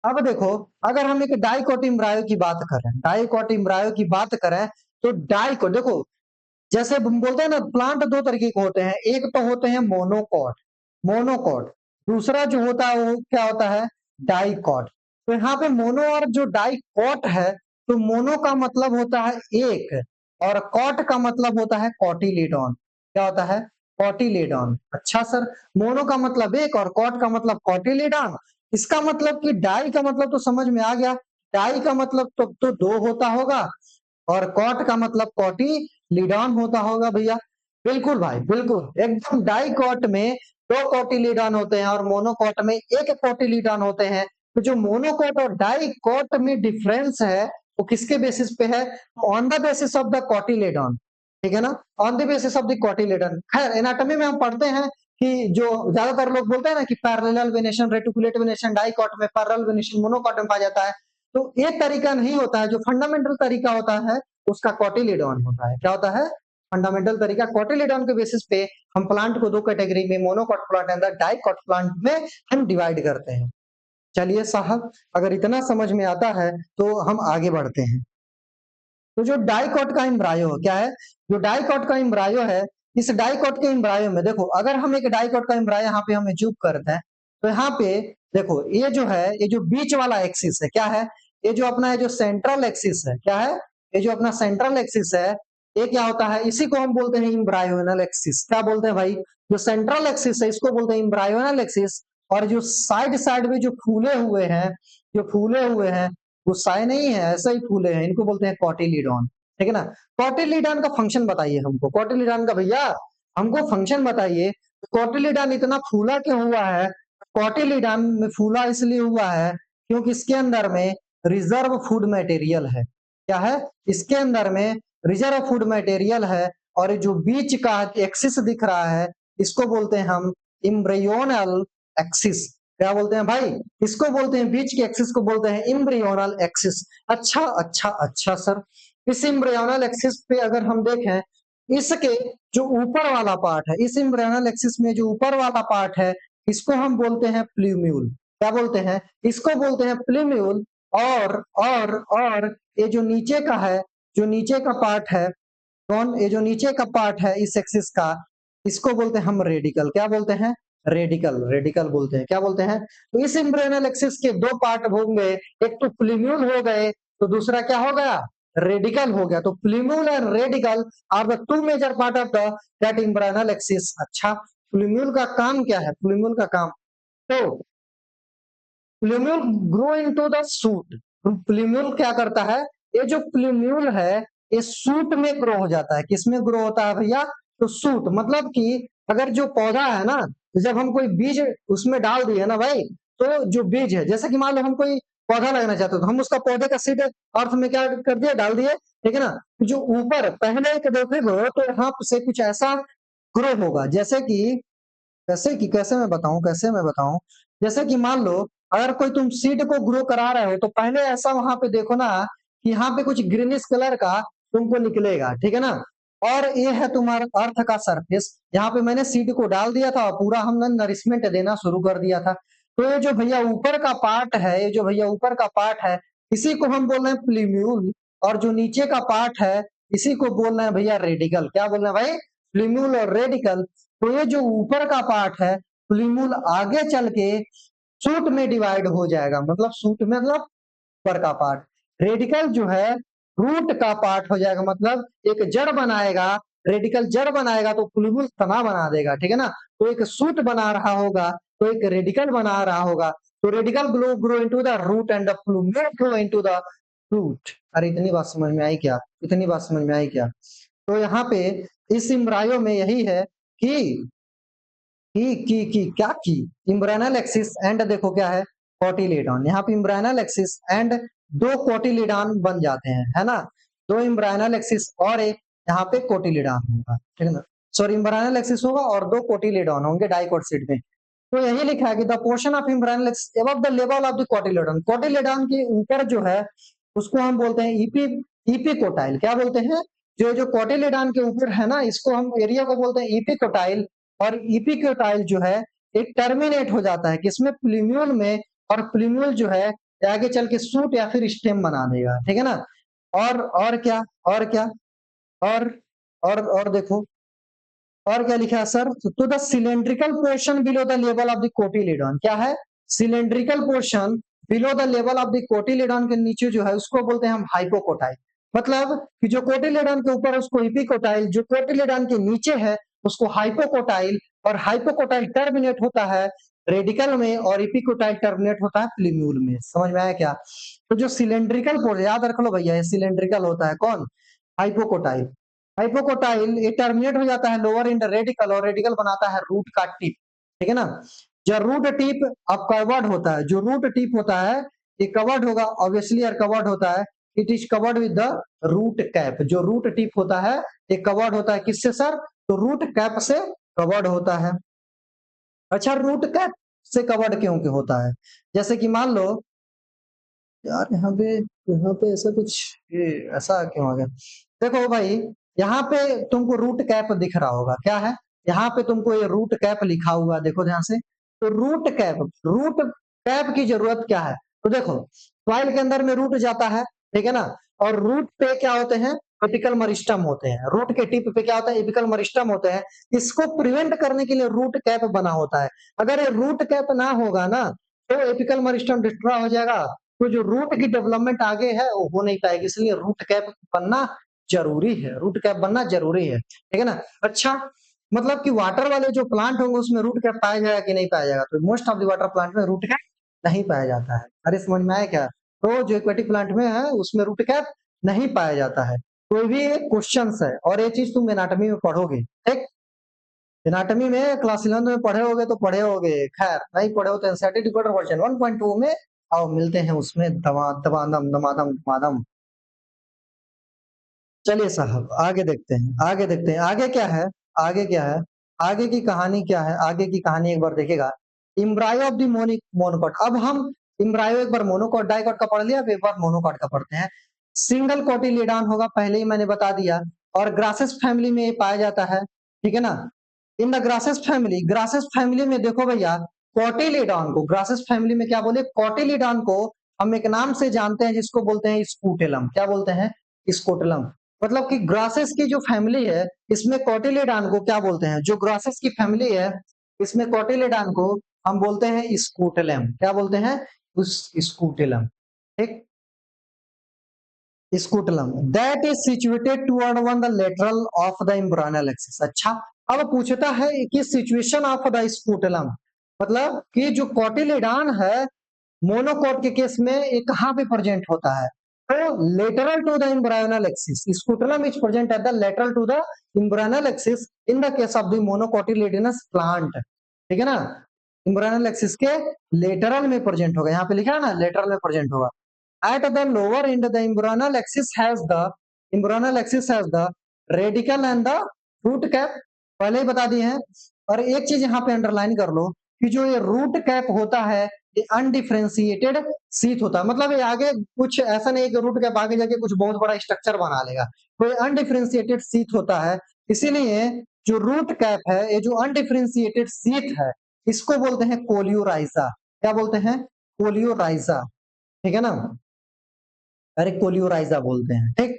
अब देखो, अगर हम एक डाइकोट इम्ब्रायो की बात करें, डाइकोट इम्ब्रायो की बात करें, तो डाइकोट देखो, जैसे हम बोलते हैं ना, प्लांट दो तरीके के होते हैं, एक तो होते हैं मोनोकॉट, मोनोकॉट, दूसरा जो होता है वो क्या होता है, डाइकॉट। तो यहाँ पे मोनो और जो डाइकॉट है, तो मोनो का मतलब होता है एक और कॉट का मतलब होता है कॉटिलीडॉन। क्या होता है? कॉटिलीडॉन। अच्छा सर, मोनो का मतलब एक और कॉट का मतलब कॉटिलीडॉन। इसका मतलब कि डाई का मतलब तो समझ में आ गया, डाई का मतलब तो दो होता होगा और कॉट का मतलब कॉटिलीडॉन होता होगा भैया। बिल्कुल भाई, बिल्कुल एकदम। डाइकॉट में दो कॉटिलीडॉन होते हैं और मोनोकॉट में एक कॉटिलीडॉन होते हैं। तो जो मोनोकॉट और डाइकॉट में डिफरेंस है वो किसके बेसिस पे है? On the basis of the cotyledon. ठीक है ना? On the basis of the cotyledon. खैर एनाटॉमी में हम पढ़ते हैं कि जो ज्यादातर लोग बोलते हैं ना कि parallel venation, reticulate venation dicot में, पैरेलल वेनेशन मोनोकॉट में पाया जाता है। तो ये तरीका नहीं होता है, जो फंडामेंटल तरीका होता है उसका कॉटिलीडॉन होता है। क्या होता है? फंडामेंटल तरीका। कॉटिलीडॉन के बेसिस पे हम प्लांट को दो कैटेगरी में, monocot plant and dicot plant में हम डिवाइड करते हैं। चलिए साहब, अगर इतना समझ में आता है तो हम आगे बढ़ते हैं। तो जो डाइकॉट का एम्ब्रायो क्या है? जो डाइकॉट का एम्ब्रायो है, इस डाइकॉट के एम्ब्रायो में देखो, अगर हम एक डाइकॉट का एम्ब्रायो यहाँ पे हमें जूम करते हैं तो यहाँ पे देखो, ये जो है, ये जो बीच वाला एक्सिस है क्या है? ये जो अपना है जो सेंट्रल एक्सिस है क्या है? ये जो अपना सेंट्रल एक्सिस है, ये क्या होता है? इसी को हम बोलते हैं एम्ब्रायोनल एक्सिस। क्या बोलते हैं भाई? जो सेंट्रल एक्सिस है इसको बोलते हैं एम्ब्रायोनल एक्सिस। और जो साइड साइड में जो फूले हुए हैं, जो फूले हुए हैं, गुस्साए नहीं है, ऐसे ही फूले हैं, इनको बोलते हैं कॉटिलीडॉन। ठीक है ना? कॉटिलीडॉन का फंक्शन बताइए हमको, कॉटिलीडॉन का भैया हमको फंक्शन बताइए। कॉटिलीडॉन इतना फूला क्यों हुआ है? कॉटिलीडॉन में फूला इसलिए हुआ है क्योंकि इसके अंदर में रिजर्व फूड मटेरियल है। क्या है? इसके अंदर में रिजर्व फूड मटेरियल है। और ये जो बीच का एक्सिस दिख रहा है इसको बोलते हैं हम इम्ब्रियोनल एक्सिस। क्या बोलते हैं भाई? इसको बोलते हैं, बीच के एक्सिस को बोलते हैं इम्ब्रियोनल एक्सिस। अच्छा अच्छा अच्छा सर, इस इम्ब्रियोनल एक्सिस पे अगर हम देखें, इसके जो ऊपर वाला पार्ट है, इस इम्ब्रियोनल एक्सिस में जो ऊपर वाला पार्ट है इसको हम बोलते हैं प्ल्यूम्यूल। क्या बोलते हैं? इसको बोलते हैं प्ल्यूम्यूल। और ये जो नीचे का है, जो नीचे का पार्ट है, कौन? ये जो नीचे का पार्ट है इस एक्सिस का, इसको बोलते हैं हम रेडिकल। क्या बोलते हैं? रेडिकल। रेडिकल बोलते हैं। क्या बोलते हैं? तो इस इम्ब्रियोनल एक्सिस के दो पार्ट होंगे, एक तो प्ल्यूम्यूल हो गए, तो दूसरा क्या हो गया? रेडिकल हो गया। तो plumule and radicle are the two major part of the that embryonal axis. अच्छा, प्ल्यूम्यूल का काम क्या है? प्ल्यूम्यूल का काम, तो plumule grow into the shoot. Plumule क्या करता है? ये जो प्ल्यूम्यूल है ये सूट में ग्रो हो जाता है। किसमें ग्रो होता है भैया? तो सूट। मतलब कि अगर जो पौधा है ना, जब हम कोई बीज उसमें डाल दिए ना भाई, तो जो बीज है, जैसे कि मान लो हम कोई पौधा लगाना चाहते हो तो हम उसका पौधे का सीड अर्थ में क्या कर दिए? डाल दिए। ठीक है ना? जो ऊपर पहले एक देखोगे तो यहाँ से कुछ ऐसा ग्रो होगा, जैसे कि कैसे मैं बताऊं, जैसे कि मान लो अगर कोई तुम सीड को ग्रो करा रहे हो तो पहले ऐसा वहां पे देखो ना कि यहाँ पे कुछ ग्रीनिश कलर का तुमको निकलेगा। ठीक है ना? और ये है तुम्हारा अर्थ का सरफेस। यहाँ पे मैंने सीड को डाल दिया था और पूरा हमने नरिशमेंट देना शुरू कर दिया था। तो ये जो भैया ऊपर का पार्ट है, ये जो भैया ऊपर का पार्ट है, इसी को हम बोल रहे हैं प्लीम्यूल। और जो नीचे का पार्ट है इसी को बोल रहे हैं भैया रेडिकल। क्या बोल रहे हैं भाई? प्लीम्यूल और रेडिकल। तो ये जो ऊपर का पार्ट है प्लीम्यूल, आगे चल के सूट में डिवाइड हो जाएगा। मतलब सूट में मतलब ऊपर का पार्ट। रेडिकल जो है रूट का पार्ट हो जाएगा, मतलब एक जड़ बनाएगा। रेडिकल जड़ बनाएगा तो प्लूमल तना बना देगा। ठीक है ना? तो एक सूट बना रहा होगा तो एक रेडिकल बना रहा होगा। तो radicle grow into the root and the plumule grow into the root. अरे इतनी बात समझ में आई क्या? इतनी बात समझ में आई क्या? तो यहाँ पे इस इम्ब्रायो में यही है कि क्या की इम्ब्रेनल एक्सिस एंड देखो क्या है? कॉटिलीडॉन। यहाँ पे इम्ब्रेनल एक्सिस एंड दो कॉटिलीडॉन बन जाते हैं, है ना? दो इम्ब्रेनल एक्सिस और एक यहाँ पे कोटिलीडॉन होगा। ठीक है ना? सॉरी, इम्ब्रेनल एक्सिस होगा और दो कोटिलीडॉन होंगे डाइकॉट सीड में। तो यही लिखा है कि the portion of embryonal axis above the level of the cotyledon. Cotyledon के ऊपर जो है उसको हम बोलते हैं ईपीकोटाइल। क्या बोलते हैं? जो कोटिलीडॉन के ऊपर है ना, इसको हम एरिया को बोलते हैं ईपीकोटाइल। और इपिक्यूटाइल जो है एक टर्मिनेट हो जाता है किसमें? प्लूम्यूल में। और प्लूम्यूल जो है आगे चल के सूट या फिर स्टेम बना देगा। ठीक है ना? और क्या? और क्या? और और देखो और क्या लिखा है सर? तो the cylindrical portion below the level of the cotyledon क्या है? Cylindrical portion below the level of the cotyledon के नीचे जो है उसको बोलते हैं हम हाइपोकोटाइल। मतलब कि जो कोटिलिडॉन के ऊपर है उसको इपिकोटाइल, जो कोटिलिडॉन के नीचे है उसको हाइपोकोटाइल, और हाइपोकोटाइल टर्मिनेट होता है रेडिकल में और इपिकोटाइल टर्मिनेट होता है प्लीम्यूल में। समझ में आया क्या? तो जो सिलेंड्रिकल पोर्शन, याद रख लो भैया, ये सिलेंड्रिकल होता है कौन? हाइपोकोटाइल। हाइपोकोटाइल ये टर्मिनेट हो जाता है लोअर इन द रेडिकल, और रेडिकल बनाता है रूट का टिप। ठीक है ना? जो रूट टिप अब कवर्ड होता है, जो रूट टिप होता है ये कवर्ड होगा, ऑब्वियसली यार कवर्ड होता है, it is covered with the root cap. जो रूट टिप होता है ये कवर्ड होता है किससे सर? तो रूट कैप से कवर्ड होता है। अच्छा, रूट कैप से कवर्ड क्यों क्यों होता है? जैसे कि मान लो यार यहाँ पे ऐसा कुछ, ये ऐसा क्यों आ गया? देखो भाई, यहाँ पे तुमको रूट कैप दिख रहा होगा, क्या है? यहाँ पे तुमको ये रूट कैप लिखा हुआ, देखो ध्यान से। तो रूट कैप की जरूरत क्या है? तो देखो, सॉइल के अंदर में रूट जाता है, ठीक है ना? और रूट पे क्या होते हैं? एपिकल मेरिस्टम होते हैं। रूट के टिप पे क्या होता है? एपिकल मेरिस्टम होते हैं। इसको प्रिवेंट करने के लिए रूट कैप बना होता है। अगर ये रूट कैप ना होगा ना तो एपिकल मेरिस्टम डिस्ट्रॉय हो जाएगा, तो जो रूट की डेवलपमेंट आगे है वो हो नहीं पाएगी, इसलिए रूट कैप बनना जरूरी है। रूट कैप बनना जरूरी है, ठीक है ना? अच्छा, मतलब कि वाटर वाले जो प्लांट होंगे उसमें रूट कैप पाया जाएगा कि नहीं पाया जाएगा? तो most of the water plant में रूट कैप नहीं पाया जाता है। अरे समझ में आया क्या? तो जो एक्वेटिक प्लांट में है उसमें रूट कैप नहीं पाया जाता है। कोई भी क्वेश्चन है, और ये चीज तुम एनाटॉमी में पढ़ोगे, ठीक? एनाटॉमी में क्लास 11 में पढ़े होगे तो पढ़े होगे, खैर नहीं पढ़े हो तो एनसीईआरटी क्वेश्चन 1.2 में आओ मिलते हैं उसमें दमा दमादम दमादम दमादम। चलिए साहब आगे देखते हैं, आगे देखते हैं, आगे क्या है? आगे क्या है? आगे की कहानी क्या है? आगे की कहानी एक बार देखेगा। Embryo of the monocot. अब हम इम्ब्रायो एक बार मोनोकॉट डाइकॉट का पढ़ लिया, अब एक बार मोनोकॉट का पढ़ते हैं। सिंगल कोटिलिडॉन होगा, पहले ही मैंने बता दिया, और ग्रासेस फैमिली में ये पाया जाता है, ठीक है ना? इन द ग्रासेस फैमिली में देखो भैया, कोटिलिडॉन को ग्रासेस फैमिली में क्या बोले? कोटिलिडॉन को हम एक नाम से जानते हैं जिसको बोलते हैं स्कूटेलम। क्या बोलते हैं? स्कूटेलम। मतलब कि ग्रासेस की जो फैमिली है इसमें कोटिलिडॉन को क्या बोलते हैं? जो ग्रासेस की फैमिली है इसमें कोटिलिडॉन को हम बोलते हैं स्कूटेलम। क्या बोलते हैं? उस स्कूटेलम, ठीक? Scutellum that is situated toward one the lateral of the embryonal axis. अच्छा, अब पूछता है कि सिचुएशन ऑफ द स्कूटेलम, मतलब कि जो कोटिलिडॉन है मोनोकॉट के केस में ये कहां पे प्रेजेंट होता है? तो lateral to the embryonal axis. Scutellum is present at the lateral to the embryonal axis in the case of the monocotyledonous plant, ठीक है ना? एम्ब्रियोनल एक्सिस के लेटरल में प्रेजेंट होगा, यहाँ पे लिखा है ना लेटरल में प्रेजेंट होगा। At the lower end, the embryonal axis has the radical and the root cap, पहले ही बता दिए हैं। और एक चीज यहाँ पे अंडरलाइन कर लो कि जो ये रूट कैप होता है ये अनडिफरेंशिएटेड सीथ होता है। मतलब ये आगे कुछ ऐसा नहीं है कि रूट कैप आगे जाके कुछ बहुत बड़ा स्ट्रक्चर बना लेगा, तो ये अनडिफरेंशिएटेड सीथ होता है। इसीलिए जो रूट कैप है, ये जो अनडिफरेंशिएटेड सीथ है, इसको बोलते हैं कोलियोराइजा। क्या बोलते हैं? कोलियोराइजा, ठीक है ना? अरे कोलियोराइजा बोलते हैं, ठीक?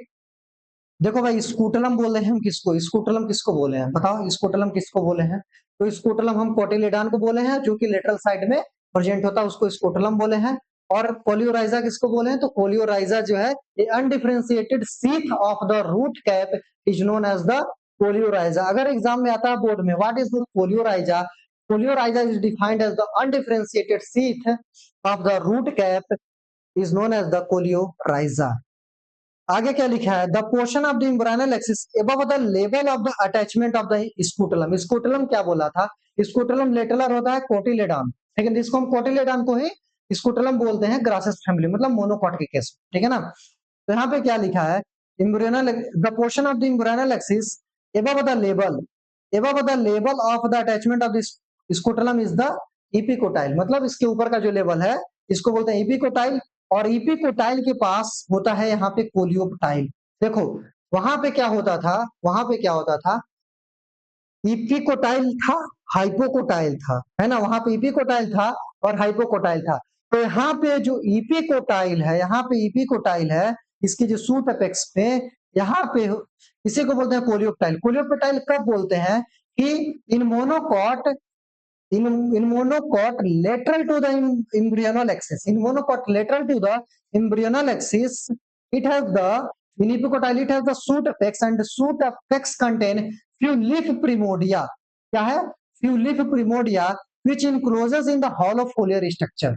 देखो भाई, स्कूटलम बोले हैं हम किसको? स्कूटलम किसको बोले हैं बताओ? स्कूटलम किसको बोले हैं? तो स्कूटलम हम कोटिलिडॉन को बोले हैं, जो कि लेटरल साइड में प्रेजेंट होता है, उसको स्कूटलम बोले हैं। और कोलियोराइजा किसको बोले हैं? तो कोलियोराइजा जो है ये undifferentiated sheath of the root cap is known as the coleorhiza. अगर एग्जाम में आता है बोर्ड में, what is the coleorhiza? Coleorhiza is defined as the undifferentiated sheath of the root cap is known as the coleorhiza. आगे क्या लिखा है? The portion of the embryonal axis above the level of the attachment of the scutellum. Scutellum क्या बोला था? स्कूटलम lateral होता है कोटिलेडॉन, ठीक है? जिसको हम कोटिलेडॉन को ही स्कूटलम बोलते हैं ग्रासेस फैमिली, मतलब मोनोकॉट के केस, ठीक है ना? तो यहाँ पे क्या लिखा है? Embryonal the portion of the embryonal axis above the level of the attachment of the scutellum is the epicotyl. मतलब इसके ऊपर का जो लेवल है इसको बोलते हैं इपिकोटाइल, और इपिकोटाइल के पास होता है यहाँ पे कोलियोटाइल। देखो वहां पे क्या होता था? वहां पे क्या होता था? इपिकोटाइल था, हाइपोकोटाइल था, है ना? वहां पे इपिकोटाइल था और हाइपोकोटाइल था। तो यहाँ पे जो इपिकोटाइल है, यहाँ पे इपिकोटाइल है, इसकी जो सूट अपेक्स पे यहाँ पे इसी को बोलते हैं कोलियोटाइल। कोलियोटाइल कब बोलते हैं? कि इन monocot in monocot lateral to the embryonal axis. In monocot lateral to the embryonal axis, it has the in epicotyle it has the shoot apex, and the shoot apex contain few leaf primordia. क्या है? Few leaf primordia which encloses in the hollow foliar structure.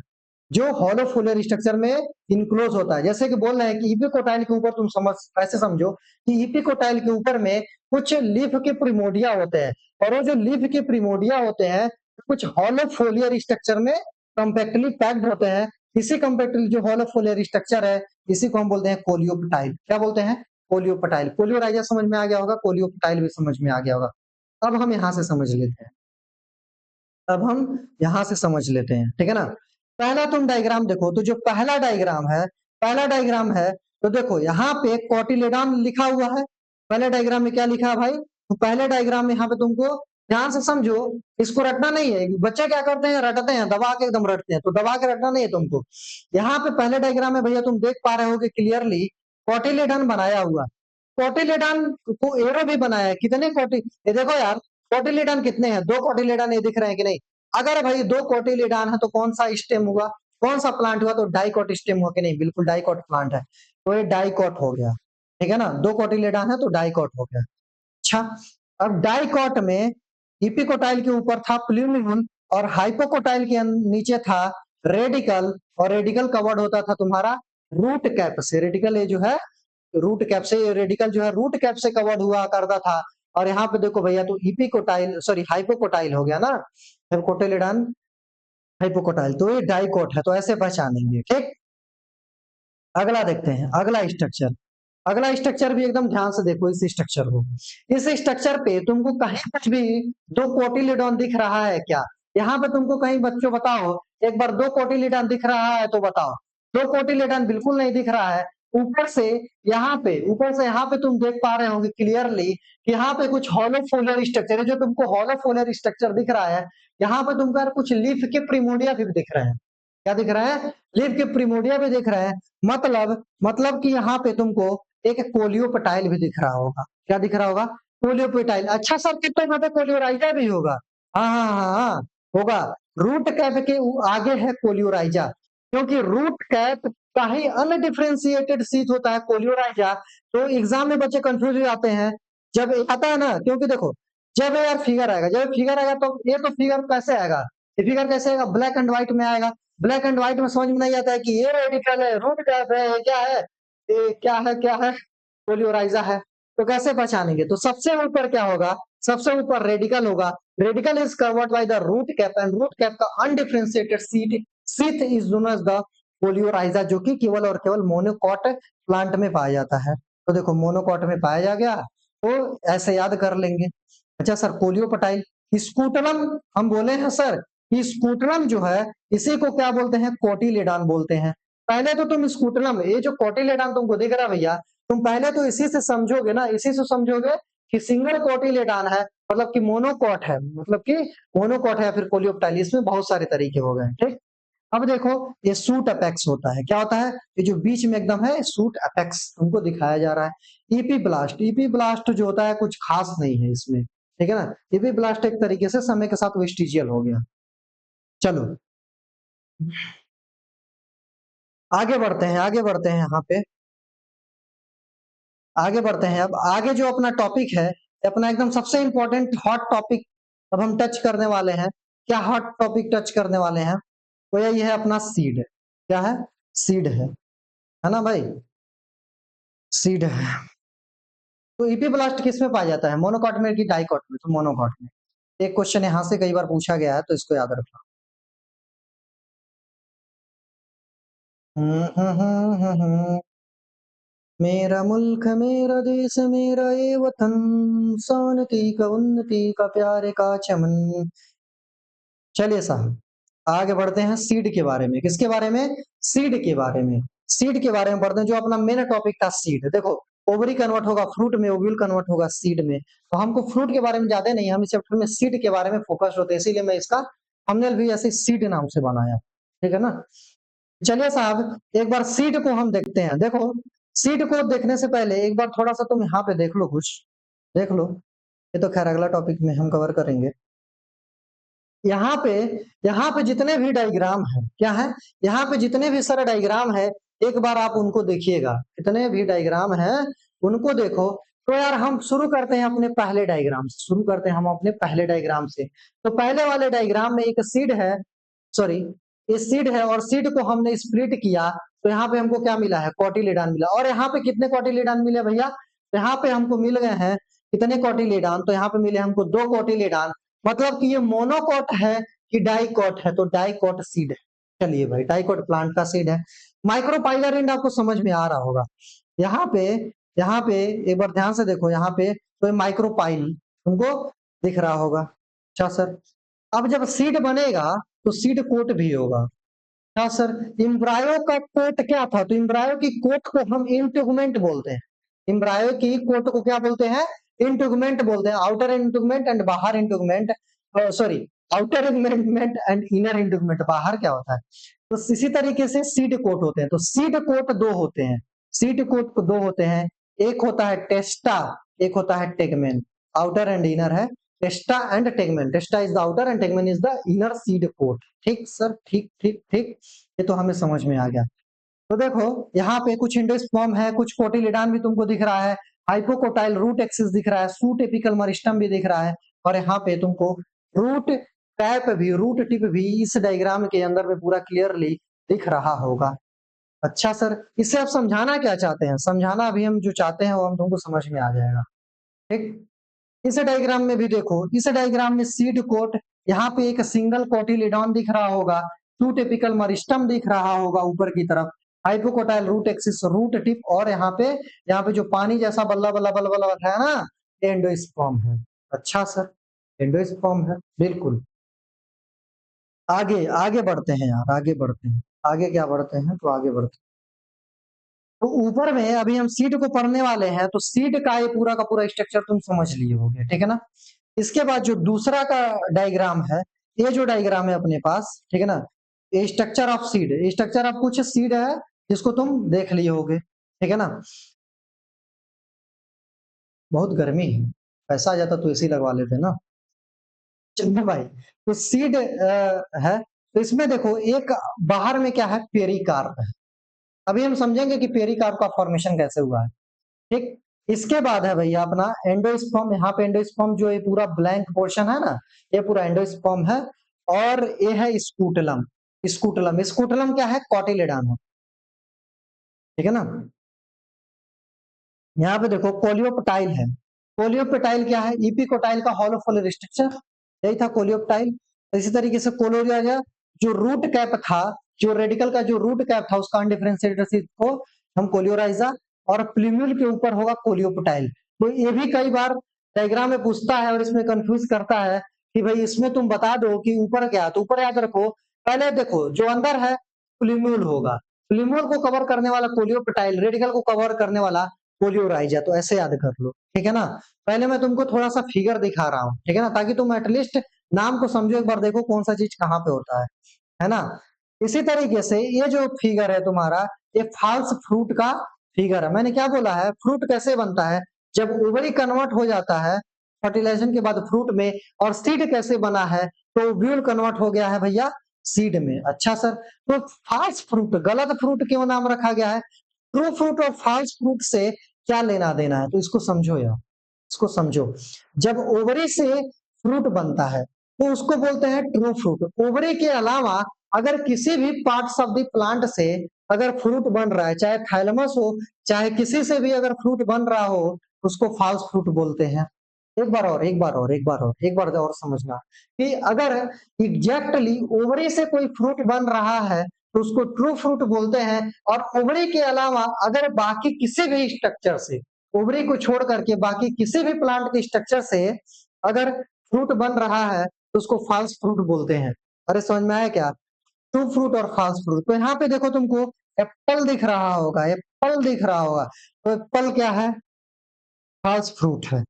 जो hollow फोलियर structure में enclose होता है। जैसे कि बोल रहे हैं कि इपिकोटाइल के ऊपर तुम समझ ऐसे समझो कि इपिकोटाइल के ऊपर में कुछ लीफ के प्रिमोडिया होते हैं, और वो जो लीफ के प्रिमोडिया होते हैं कुछ हॉलो फोलियर स्ट्रक्चर में कम्पैक्टली पैक्ड होते हैं। इसी कम्पैक्टली जो हॉलो फोलियर स्ट्रक्चर है इसी को हम बोलते हैं कोलियोपटाइल। क्या बोलते हैं? कोलियोपटाइल। कोलियोराइजा समझ में आ गया होगा, कोलियोपटाइल भी समझ में आ गया होगा। अब हम यहाँ से समझ लेते हैं, अब हम यहाँ से समझ लेते हैं, ठीक है ना। पहला तुम डायग्राम देखो, तो जो पहला डायग्राम है तो देखो यहाँ पे कोटिलेडॉन लिखा हुआ है। पहले डायग्राम में क्या लिखा है भाई? तो पहले डायग्राम में यहाँ पे तुमको ध्यान से समझो, इसको रटना नहीं है। बच्चे क्या करते हैं, रटते हैं, दबा के एकदम रटते हैं, तो दबा के रटना नहीं है तुमको। यहाँ पे पहले डायग्राम में भैया तुम देख पा रहे हो कि क्लियरली कोटिलेडॉन बनाया हुआ। कोटिलेडॉन को एरो भी बनाया है। कितने कोटि, ये देखो यार कोटिलेडॉन कितने हैं, 2 कोटिलेडॉन ये दिख रहे हैं कि नहीं? अगर भाई 2 कोटिलेडॉन है तो कौन सा स्टेम हुआ, कौन सा प्लांट हुआ? तो डाइकोट स्टेम हुआ कि नहीं? बिल्कुल डाइकोट प्लांट है, तो ये डाइकोट हो गया, ठीक है ना। 2 कोटिलेडॉन है तो डाइकोट हो गया। अच्छा, अब डाइकोट में इपिकोटाइल के ऊपर था प्लूमेन और हाइपोकोटाइल के नीचे था रेडिकल, और रेडिकल कवर्ड होता था तुम्हारा रूट कैप से। रेडिकल ये जो है रूट कैप से, रेडिकल जो है रूट कैप से कवर्ड हुआ करता था। और यहाँ पे देखो भैया तो इपिकोटाइल सॉरी हाइपोकोटाइल हो गया ना, कोटिलेडॉन हाइपोकोटाइल, तो ये डाइकोट है, तो ऐसे पहचानेंगे, ठीक। अगला देखते हैं, अगला स्ट्रक्चर भी एकदम ध्यान से देखो इस स्ट्रक्चर को। इस स्ट्रक्चर पे तुमको कहीं कुछ भी 2 कोटिलेडॉन दिख रहा है क्या? यहाँ पे तुमको कहीं बच्चों बताओ एक बार 2 कोटिलेडॉन दिख रहा है तो बताओ। 2 कोटिलेडॉन बिल्कुल नहीं दिख रहा है। ऊपर से यहाँ पे तुम देख पा रहे होंगे क्लियरली कि यहाँ पे कुछ हॉलो फोलियर स्ट्रक्चर है। जो तुमको हॉलो फोलियर स्ट्रक्चर दिख रहा है, यहाँ पे तुमको यार कुछ लीफ के प्रिमोडिया भी दिख रहे हैं। क्या दिख रहा है? लीफ के प्रिमोडिया भी दिख रहे हैं। मतलब कि यहाँ पे तुमको एक कोलियोपटाइल भी दिख रहा होगा। क्या दिख रहा होगा? कोलियोपटाइल। अच्छा सर, कितने यहाँ पे कोलियोराइजा भी होगा? हाँ हाँ हाँ हाँ होगा। रूट कैप के आगे है कोलियोराइजा, क्योंकि रूट कैप का ही अनडिफरेंशिएटेड सीट होता है कोलियोराइजा। तो एग्जाम में बच्चे कंफ्यूज हो जाते हैं जब आता है ना, क्योंकि देखो जब यार फिगर आएगा तो ये तो फिगर कैसे आएगा, ये फिगर कैसे आएगा? ब्लैक एंड व्हाइट में आएगा। ब्लैक एंड व्हाइट में समझ में नहीं आता है कि ये रेडिकल है, रूट कैप है, ये क्या है, ये क्या है, पोलियोराइजा है। तो कैसे पहचानेंगे? तो सबसे ऊपर क्या होगा? सबसे ऊपर रेडिकल होगा। Radicle is covered by the root cap, and root cap का undifferentiated sheath is known as the coleorhiza, जो कि केवल और केवल मोनोकॉट प्लांट में पाया जाता है। तो देखो मोनोकॉट में पाया जा गया, तो ऐसे याद कर लेंगे। अच्छा सर, कोलियोपटाइल स्कूटलम हम बोले हैं सर कि स्कूटलम जो है इसी को क्या बोलते हैं? कोटिलेडॉन बोलते हैं। पहले तो तुम स्कूटलम, ये जो कोटिलेडॉन तुमको दिख रहा है भैया, तुम पहले तो इसी से समझोगे ना, इसी से समझोगे कि सिंगल कोटिलेडॉन है, मतलब कि मोनोकॉट है, मतलब कि मोनोकॉट है या फिर कोलियोपटाइल। इसमें बहुत सारे तरीके हो गए, ठीक। अब देखो ये सूट अपेक्स होता है। क्या होता है? ये जो बीच में एकदम है सूट अपेक्स तुमको दिखाया जा रहा है। ईपी ब्लास्ट जो होता है कुछ खास नहीं है इसमें, ठीक है ना। ईपी ब्लास्ट एक तरीके से समय के साथ वेस्टिजियल हो गया। चलो आगे बढ़ते हैं यहाँ पे, आगे बढ़ते हैं। अब आगे जो अपना टॉपिक है, अपना एकदम सबसे इंपॉर्टेंट हॉट टॉपिक अब हम टच करने वाले हैं। क्या हॉट टॉपिक टच करने वाले हैं? तो यही है अपना सीड। क्या है? सीड है ना भाई, सीड है। तो ईपी ब्लास्ट किस में पाया जाता है? मोनोकॉट में कि डाइकॉट में? तो मोनोकॉट में। एक क्वेश्चन यहाँ से कई बार पूछा गया है, तो इसको याद रखना। मेरा मुल्क मेरा देश मेरा ये वतन, शांति का उन्नति का प्यारे का चमन। चलिए साहब आगे बढ़ते हैं सीड के बारे में। किसके बारे में? सीड के बारे में। सीड के बारे में पढ़ते हैं, जो अपना मेन टॉपिक था सीड। देखो ओवरी कन्वर्ट होगा फ्रूट में, ओव्यूल कन्वर्ट होगा सीड में। तो हमको फ्रूट के बारे में ज्यादा नहीं, हम इस चैप्टर में सीड के बारे में फोकस होते हैं, इसीलिए मैं इसका थंबनेल भी ऐसे सीड नाम से बनाया, ठीक है ना। चलिए साहब एक बार सीड को हम देखते हैं। देखो सीड को देखने से पहले एक बार थोड़ा सा तुम यहाँ पे देख लो, कुछ देख लो। ये तो खैर अगला टॉपिक में हम कवर करेंगे। यहाँ पे जितने भी डायग्राम है क्या है, यहाँ पे जितने भी सारे डायग्राम है एक बार आप उनको देखिएगा, जितने भी डायग्राम है उनको देखो। तो यार हम शुरू करते हैं अपने पहले डायग्राम से, शुरू करते हैं हम अपने पहले डायग्राम से। तो पहले वाले डायग्राम में एक सीड है, सॉरी ये सीड है और सीड को हमने स्प्लिट किया तो यहाँ पे हमको क्या मिला है, कॉटिलेडॉन मिला। और यहाँ पे कितने कॉटिलेडॉन मिले भैया, तो यहाँ पे हमको मिल गए हैं कितने कॉटिलेडॉन, तो यहाँ पे मिले हमको 2 कॉटिलेडॉन। मतलब कि ये मोनोकॉट है कि डाइकॉट है, तो डाइकॉट सीड है। चलिए भाई डाइकॉट प्लांट का सीड है। माइक्रोपाइलरिन आपको समझ में आ रहा होगा। यहाँ पे एक बार ध्यान से देखो, यहाँ पे तो माइक्रोपाइल तुमको दिख रहा होगा। अच्छा सर, अब जब सीड बनेगा तो सीड कोट भी होगा। हाँ सर, इम्ब्रायो का कोट क्या था, तो इम्ब्रायो की कोट को हम इंटुगमेंट बोलते हैं। इम्ब्रायो की कोट को क्या बोलते हैं, इंटुगमेंट बोलते हैं। आउटर इंटुगमेंट एंड बाहर इंटुगमेंट, सॉरी आउटर इंटुगमेंट एंड इनर इंटुगमेंट, बाहर क्या होता है। तो इसी तरीके से सीड कोट होते हैं। तो सीड कोट 2 होते हैं, सीड कोट 2 होते हैं। एक होता है टेस्टा, एक होता है टेगमेन। आउटर एंड इनर है testa and tegmen. Testa is the outer and tegmen is the inner seed coat. ठीक सर, ठीक ठीक ठीक, ये तो हमें समझ में आ गया। तो देखो यहाँ पे कुछ एंडोस्पर्म है, कुछ कोटिलिडॉन भी तुमको दिख रहा है, हाइपोकोटाइल रूट एक्सिस दिख रहा है, सूट एपिकल मेरिस्टम भी दिख रहा है, और यहाँ पे तुमको रूट कैप भी, रूट टिप भी इस डायग्राम के अंदर में पूरा क्लियरली दिख रहा होगा। अच्छा सर, इससे आप समझाना क्या चाहते हैं, समझाना अभी हम जो चाहते हैं वो हम तुमको समझ में आ जाएगा। ठीक, इस डायग्राम में भी देखो, इस डायग्राम में सीड कोट, यहाँ पे एक सिंगल कोटिलिडॉन दिख रहा होगा, टू टिपिकल मरिस्टम दिख रहा होगा ऊपर की तरफ, hypocotyl root axis, root tip, और यहाँ पे जो पानी जैसा बल्ला बल्ला बल्ला बल्ला है ना, एंडोस्पर्म है। अच्छा सर, एंडोस्पर्म है बिल्कुल। आगे आगे बढ़ते हैं यार, आगे बढ़ते हैं, आगे क्या बढ़ते हैं, तो आगे बढ़ते हैं। तो ऊपर में अभी हम सीड को पढ़ने वाले हैं, तो सीड का ये पूरा का पूरा स्ट्रक्चर तुम समझ लिए होगे, ठीक है ना। इसके बाद जो दूसरा का डायग्राम है, ये जो डायग्राम है अपने पास, ठीक है ना, ये structure of seed, structure of कुछ सीड है जिसको तुम देख लिए होगे, ठीक है ना। बहुत गर्मी है, पैसा आ जाता तो एसी लगवा लेते ना। चंदू भाई, तो सीड है, तो इसमें देखो एक बाहर में क्या है, पेरिकार्प है। अभी हम समझेंगे कि पेरिकार्प का फॉर्मेशन कैसे हुआ है। ठीक, इसके बाद है भैया अपना एंडोस्पर्म। यहाँ पे एंडोस्पर्म जो ये पूरा ब्लैंक पोर्शन है ना, ये पूरा एंडोस्पर्म है। और ये है स्कूटलम। स्कूटलम, स्कूटलम क्या है, कॉटिलेडॉन है, ठीक है ना। यहाँ पे देखो कोलियोप्टाइल है। कोलियोप्टाइल क्या है, इपिकोटाइल का हॉलोफोलर स्ट्रक्चर, यही था कोलियोप्टाइल। इसी तरीके से कोलोरिया, जो रूट कैप था, जो रेडिकल का जो रूट कैप था उसका अनडिफरेंशिएटेड को हम कोलियोराइजा, और प्लूम्यूल के ऊपर होगा कोलियोप्टाइल। तो ये भी कई बार डायग्राम में पूछता है और इसमें कंफ्यूज करता है कि भाई इसमें तुम बता दो कि ऊपर क्या है। तो ऊपर याद रखो, पहले देखो जो अंदर है प्लूम्यूल होगा, प्लूम्यूल को कवर करने वाला कोलियोप्टाइल, रेडिकल को कवर करने वाला कोलियोराइजा। तो ऐसे याद कर लो, ठीक है ना। पहले मैं तुमको थोड़ा सा फिगर दिखा रहा हूँ, ठीक है ना, ताकि तुम एटलीस्ट नाम को समझो, एक बार देखो कौन सा चीज कहाँ पे होता है ना। इसी तरीके से ये जो फिगर है तुम्हारा, ये फॉल्स फ्रूट का फिगर है। मैंने क्या बोला है, फ्रूट कैसे बनता है, जब ओवरी कन्वर्ट हो जाता है फर्टिलाइजेशन के बाद फ्रूट में, और सीड कैसे बना है, तो ओव्यूल कन्वर्ट हो गया है भैया सीड में। अच्छा सर, तो फॉल्स फ्रूट, गलत फ्रूट क्यों नाम रखा गया है, ट्रू फ्रूट और फॉल्स फ्रूट से क्या लेना देना है, तो इसको समझो यार, इसको समझो। जब ओवरी से फ्रूट बनता है तो उसको बोलते हैं ट्रू फ्रूट। ओवरी के अलावा अगर किसी भी पार्ट्स ऑफ द प्लांट से अगर फ्रूट बन रहा है, चाहे थैलमस हो, चाहे किसी से भी अगर फ्रूट बन रहा हो, उसको फॉल्स फ्रूट बोलते हैं। एक बार और, एक बार और, एक बार और, एक बार और समझना कि अगर एग्जैक्टली ओवरी से कोई फ्रूट बन रहा है तो उसको ट्रू फ्रूट बोलते हैं। और ओवरी के अलावा अगर बाकी किसी भी स्ट्रक्चर से, ओवरी को छोड़ करके बाकी किसी भी प्लांट के स्ट्रक्चर से अगर फ्रूट बन रहा है तो उसको फॉल्स फ्रूट बोलते हैं। अरे समझ में आया क्या, ट्रू फ्रूट और फॉल्स फ्रूट। तो यहाँ पे देखो तुमको एप्पल दिख रहा होगा, एप्पल दिख रहा होगा, तो एप्पल क्या है, फॉल्स फ्रूट है।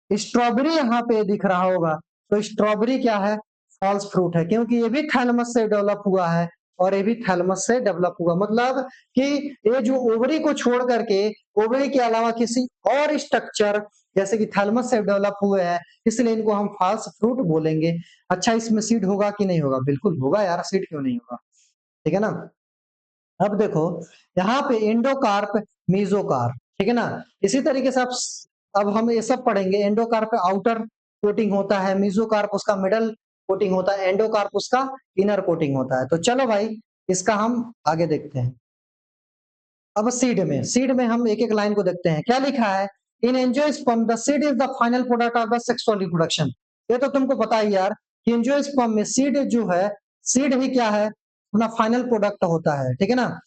स्ट्रॉबेरी यहाँ पे दिख रहा होगा, तो स्ट्रॉबेरी क्या है, फॉल्स फ्रूट है, क्योंकि ये भी थैलमस से डेवलप हुआ है और ये भी थैलमस से डेवलप हुआ। मतलब कि ये जो ओवरी को छोड़ करके, ओवरी के अलावा किसी और स्ट्रक्चर जैसे कि थैलमस से डेवलप हुए हैं, इसलिए इनको हम फॉल्स फ्रूट बोलेंगे। अच्छा, इसमें सीड होगा कि नहीं होगा? बिल्कुल होगा यार, सीड क्यों नहीं होगा? ठीक है ना? अब देखो, यहाँ पे एंडोकार्प, मेसोकार्प, ठीक है ना? इसी तरीके से अब हम ये सब पढ़ेंगे। एंडोकार्प आउटर कोटिंग होता है, मेसोकार्प उसका मिडल कोटिंग होता है, एंडोकार्प उसका इनर कोटिंग होता है। तो चलो भाई, इसका हम आगे देखते हैं। अब सीड में हम एक-एक लाइन को देखते हैं। क्या लिखा है? इन angiosperm the seed is the final product of the sexual reproduction. ये तो तुमको पता ही यार कि एंजियोस्पर्म में सीड जो है, सीड ही क्या है? अपना फाइनल प्रोडक्ट होता है, ठीक है ना?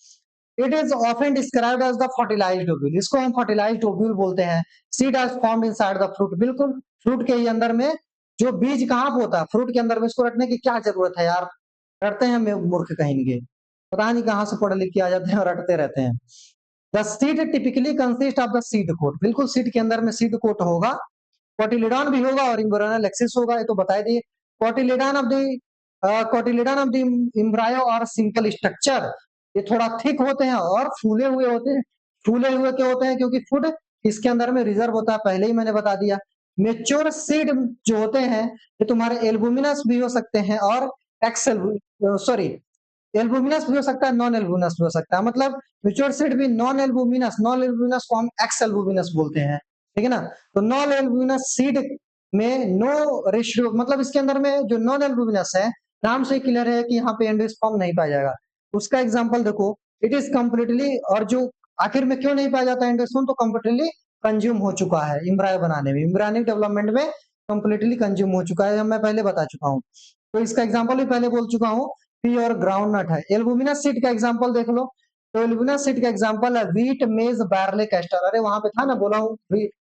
It is often described as the fertilised ovule. इसको हम फर्टिलाइज्ड ओव्यूल बोलते हैं। Seed are formed inside the fruit. बिल्कुल फ्रूट के ही अंदर में जो बीज कहाँ पे होता है? फ्रूट के अंदर में। इसको रखने की क्या जरूरत है यार? रटते हैं मूर्ख कहीं के, पता नहीं कहाँ से पढ़े लिख के आ जाते हैं और रटते रहते हैं। The seed typically consist of the seed coat. बिल्कुल सीड के अंदर में सीड कोट होगा, कोटिलिडॉन भी होगा और एम्ब्रियोनल एक्सिस होगा, ये तो बता दिए। Cotyledon of the cotyledon of the embryo और सिंपल स्ट्रक्चर, ये थोड़ा थिक होते हैं और फूले हुए होते हैं। फूले हुए क्यों होते हैं? क्योंकि फूड इसके अंदर में रिजर्व होता है, पहले ही मैंने बता दिया। मेच्योर सीड जो होते हैं ये तुम्हारे एल्बुमिनस भी हो सकते हैं और एक्सेल सॉरी एल्बुमिनस भी हो सकता है, नॉन एल्बुमिनस भी हो सकता है। मतलब मेच्योर सीड भी नॉन एल्बुमिनस को हम एक्स एल्बुमिनस बोलते हैं, ठीक है ना? तो नॉन एल्बुमिनस सीड में नो रेशियो, मतलब इसके अंदर में जो नॉन एल्बुमिनस है, नाम से क्लियर है कि यहाँ पे एंडोस्पर्म नहीं पाया जाएगा। उसका एग्जांपल देखो, इट इज कंप्लीटली, और जो आखिर में क्यों नहीं पाया जाता एंडोस्पर्म? तो कंप्लीटली कंज्यूम हो चुका है एम्ब्रायो बनाने में, एम्ब्रियोनिक डेवलपमेंट में कंप्लीटली कंज्यूम हो चुका है, मैं पहले बता चुका हूँ। तो इसका एग्जांपल भी पहले बोल चुका हूँ। पी और ग्राउंड नट है। एल्बुमिनस सीड का एग्जांपल देख लो। तो एल्बुमिनस सीड का एग्जांपल है व्हीट, मेज, बार्ले, कैस्टर। अरे वहां पे था ना, बोला हूँ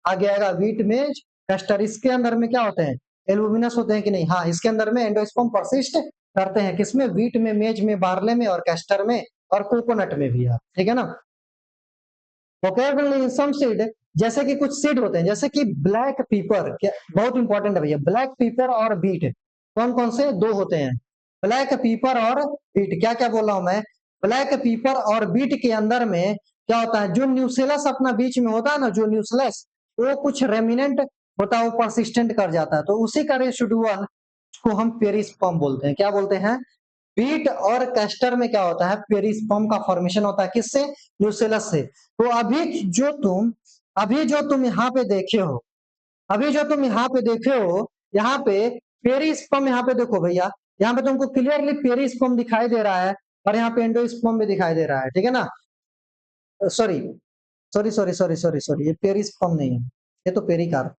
आगे आएगा व्हीट, मेज, कैस्टर। इसके अंदर में क्या होते हैं? एल्बुमिनस होते हैं कि नहीं? हाँ, इसके अंदर में एंडोस्पर्म परसिस्ट करते हैं। किसमें? व्हीट में, मेज में, बार्ले में और कैस्टर में और कोकोनट में भी है, ठीक है ना? वोकेबुलरी इन सम सीड, जैसे कि कुछ सीड होते हैं, जैसे कि ब्लैक पीपर, बहुत इंपॉर्टेंट है भैया। ब्लैक पीपर और बीट, कौन कौन से? दो होते हैं, ब्लैक पीपर और बीट। क्या क्या बोल रहा हूं मैं? ब्लैक पीपर और बीट के अंदर में क्या होता है? जो न्यूसिलस अपना बीच में होता है ना, जो न्यूसिलस, वो कुछ रेमिनेंट होता है, वो परसिस्टेंट कर जाता है। तो उसी का रेसिडुअल को हम पेरिस्पर्म बोलते हैं। क्या बोलते हैं? बीट और कैस्टर में क्या होता है? पेरिस्पर्म का फॉर्मेशन होता है। किससे? न्यूसिलस से। तो अभी जो तुम यहाँ पे देखे हो, अभी जो तुम यहाँ पे देखे हो, यहाँ पे पेरिस्पर्म, यहाँ पे देखो भैया, यहाँ पे तुमको क्लियरली पेरिस्पर्म दिखाई दे रहा है और यहाँ पे एंडोस्पर्म भी दिखाई दे रहा है, ठीक है ना? Sorry sorry sorry sorry sorry sorry, ये पेरिस्पर्म नहीं है, ये तो पेरिकार्प।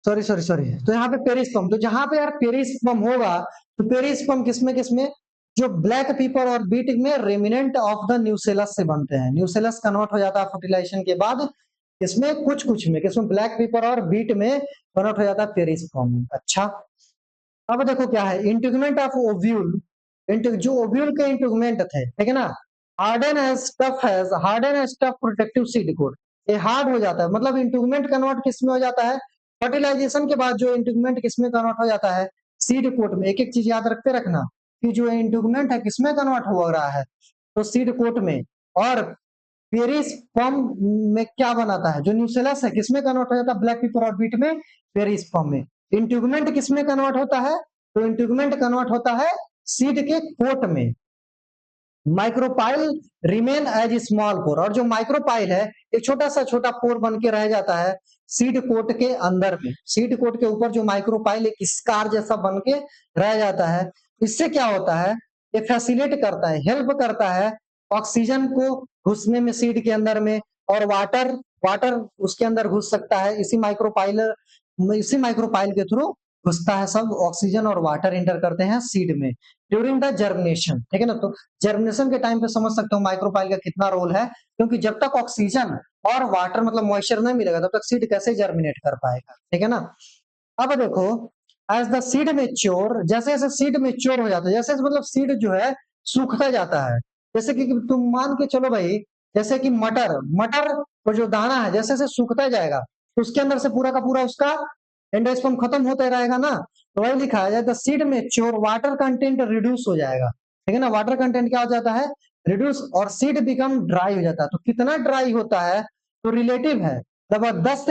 सॉरी सॉरी सॉरी, तो यहाँ पे पेरिस्पर्म, तो जहां पे यार पेरिस्पर्म होगा, तो पेरिस्पर्म किसमें किसमें? जो ब्लैक पीपर और बीट में रेमिनेंट ऑफ द न्यूसेलस से बनते हैं। न्यूसेलस कन्वर्ट हो जाता है फर्टिलाइजेशन के बाद, इसमें कुछ कुछ में, किसमें? ब्लैक पीपर और बीट में कन्वर्ट हो जाता है पेरिस्पर्म में। अच्छा, अब देखो क्या है? इंटीग्यूमेंट ऑफ ओव्यूल, जो ओव्यूल के इंटीग्यूमेंट थे, ठीक है ना? Harden as tough protective seed coat, ये हार्ड हो जाता है। मतलब इंटीग्यूमेंट कन्वर्ट किसमें हो जाता है? फर्टिलाइजेशन के बाद जो इंटीग्यूमेंट किसमें कन्वर्ट हो जाता है? सीड कोट में। एक एक चीज याद रखते रखना कि जो इंटीग्यूमेंट है किसमें कन्वर्ट हो रहा है? तो सीड कोट में। और पेरिस्पर्म में क्या बनाता है? जो न्यूसेलस है किसमें कन्वर्ट हो जाता है? ब्लैक पीपर और बीट में, पेरिस्पर्म में। इंटीग्यूमेंट किसमें कन्वर्ट होता है? तो इंटीग्यूमेंट कन्वर्ट होता है सीड के कोट में। माइक्रोपाइल रिमेन एज स्मॉल पोर, और जो माइक्रोपाइल है एक छोटा सा छोटा पोर बन के रह जाता है सीड कोट के अंदर में। सीड कोट के ऊपर जो माइक्रोपाइल एक स्कार जैसा बन के रह जाता है। इससे क्या होता है? ये फैसिलिटेट करता है, हेल्प करता है ऑक्सीजन को घुसने में सीड के अंदर में, और वाटर वाटर उसके अंदर घुस सकता है इसी माइक्रोपाइल के थ्रू घुसता है। सब ऑक्सीजन और वाटर इंटर करते हैं सीड में ड्यूरिंग द जर्मिनेशन, ठीक है ना? तो जर्मिनेशन के टाइम पे समझ सकते हो माइक्रोपाइल का कितना रोल है, क्योंकि जब तक ऑक्सीजन और वाटर मतलब मॉइस्चर नहीं मिलेगा तब तक सीड कैसे जर्मिनेट कर पाएगा, ठीक है ना? अब देखो, एज द सीड मेच्योर, जैसे जैसे सीड मेच्योर हो जाता है, जैसे मतलब सीड जो है सूखता जाता है। जैसे कि तुम मान के चलो भाई, जैसे कि मटर मटर को जो दाना है जैसे जैसे सूखता जाएगा, तो उसके अंदर से पूरा का पूरा उसका एंडोस्पर्म खत्म होता रहेगा ना। तो वही लिखा है the seed mature, water content reduce हो जाएगा, ठीक है ना? वाटर कंटेंट क्या हो जाता है? रिड्यूस, और सीड बिकम ड्राई हो जाता है। तो कितना ड्राई होता है? तो रिलेटिव है। लगभग 10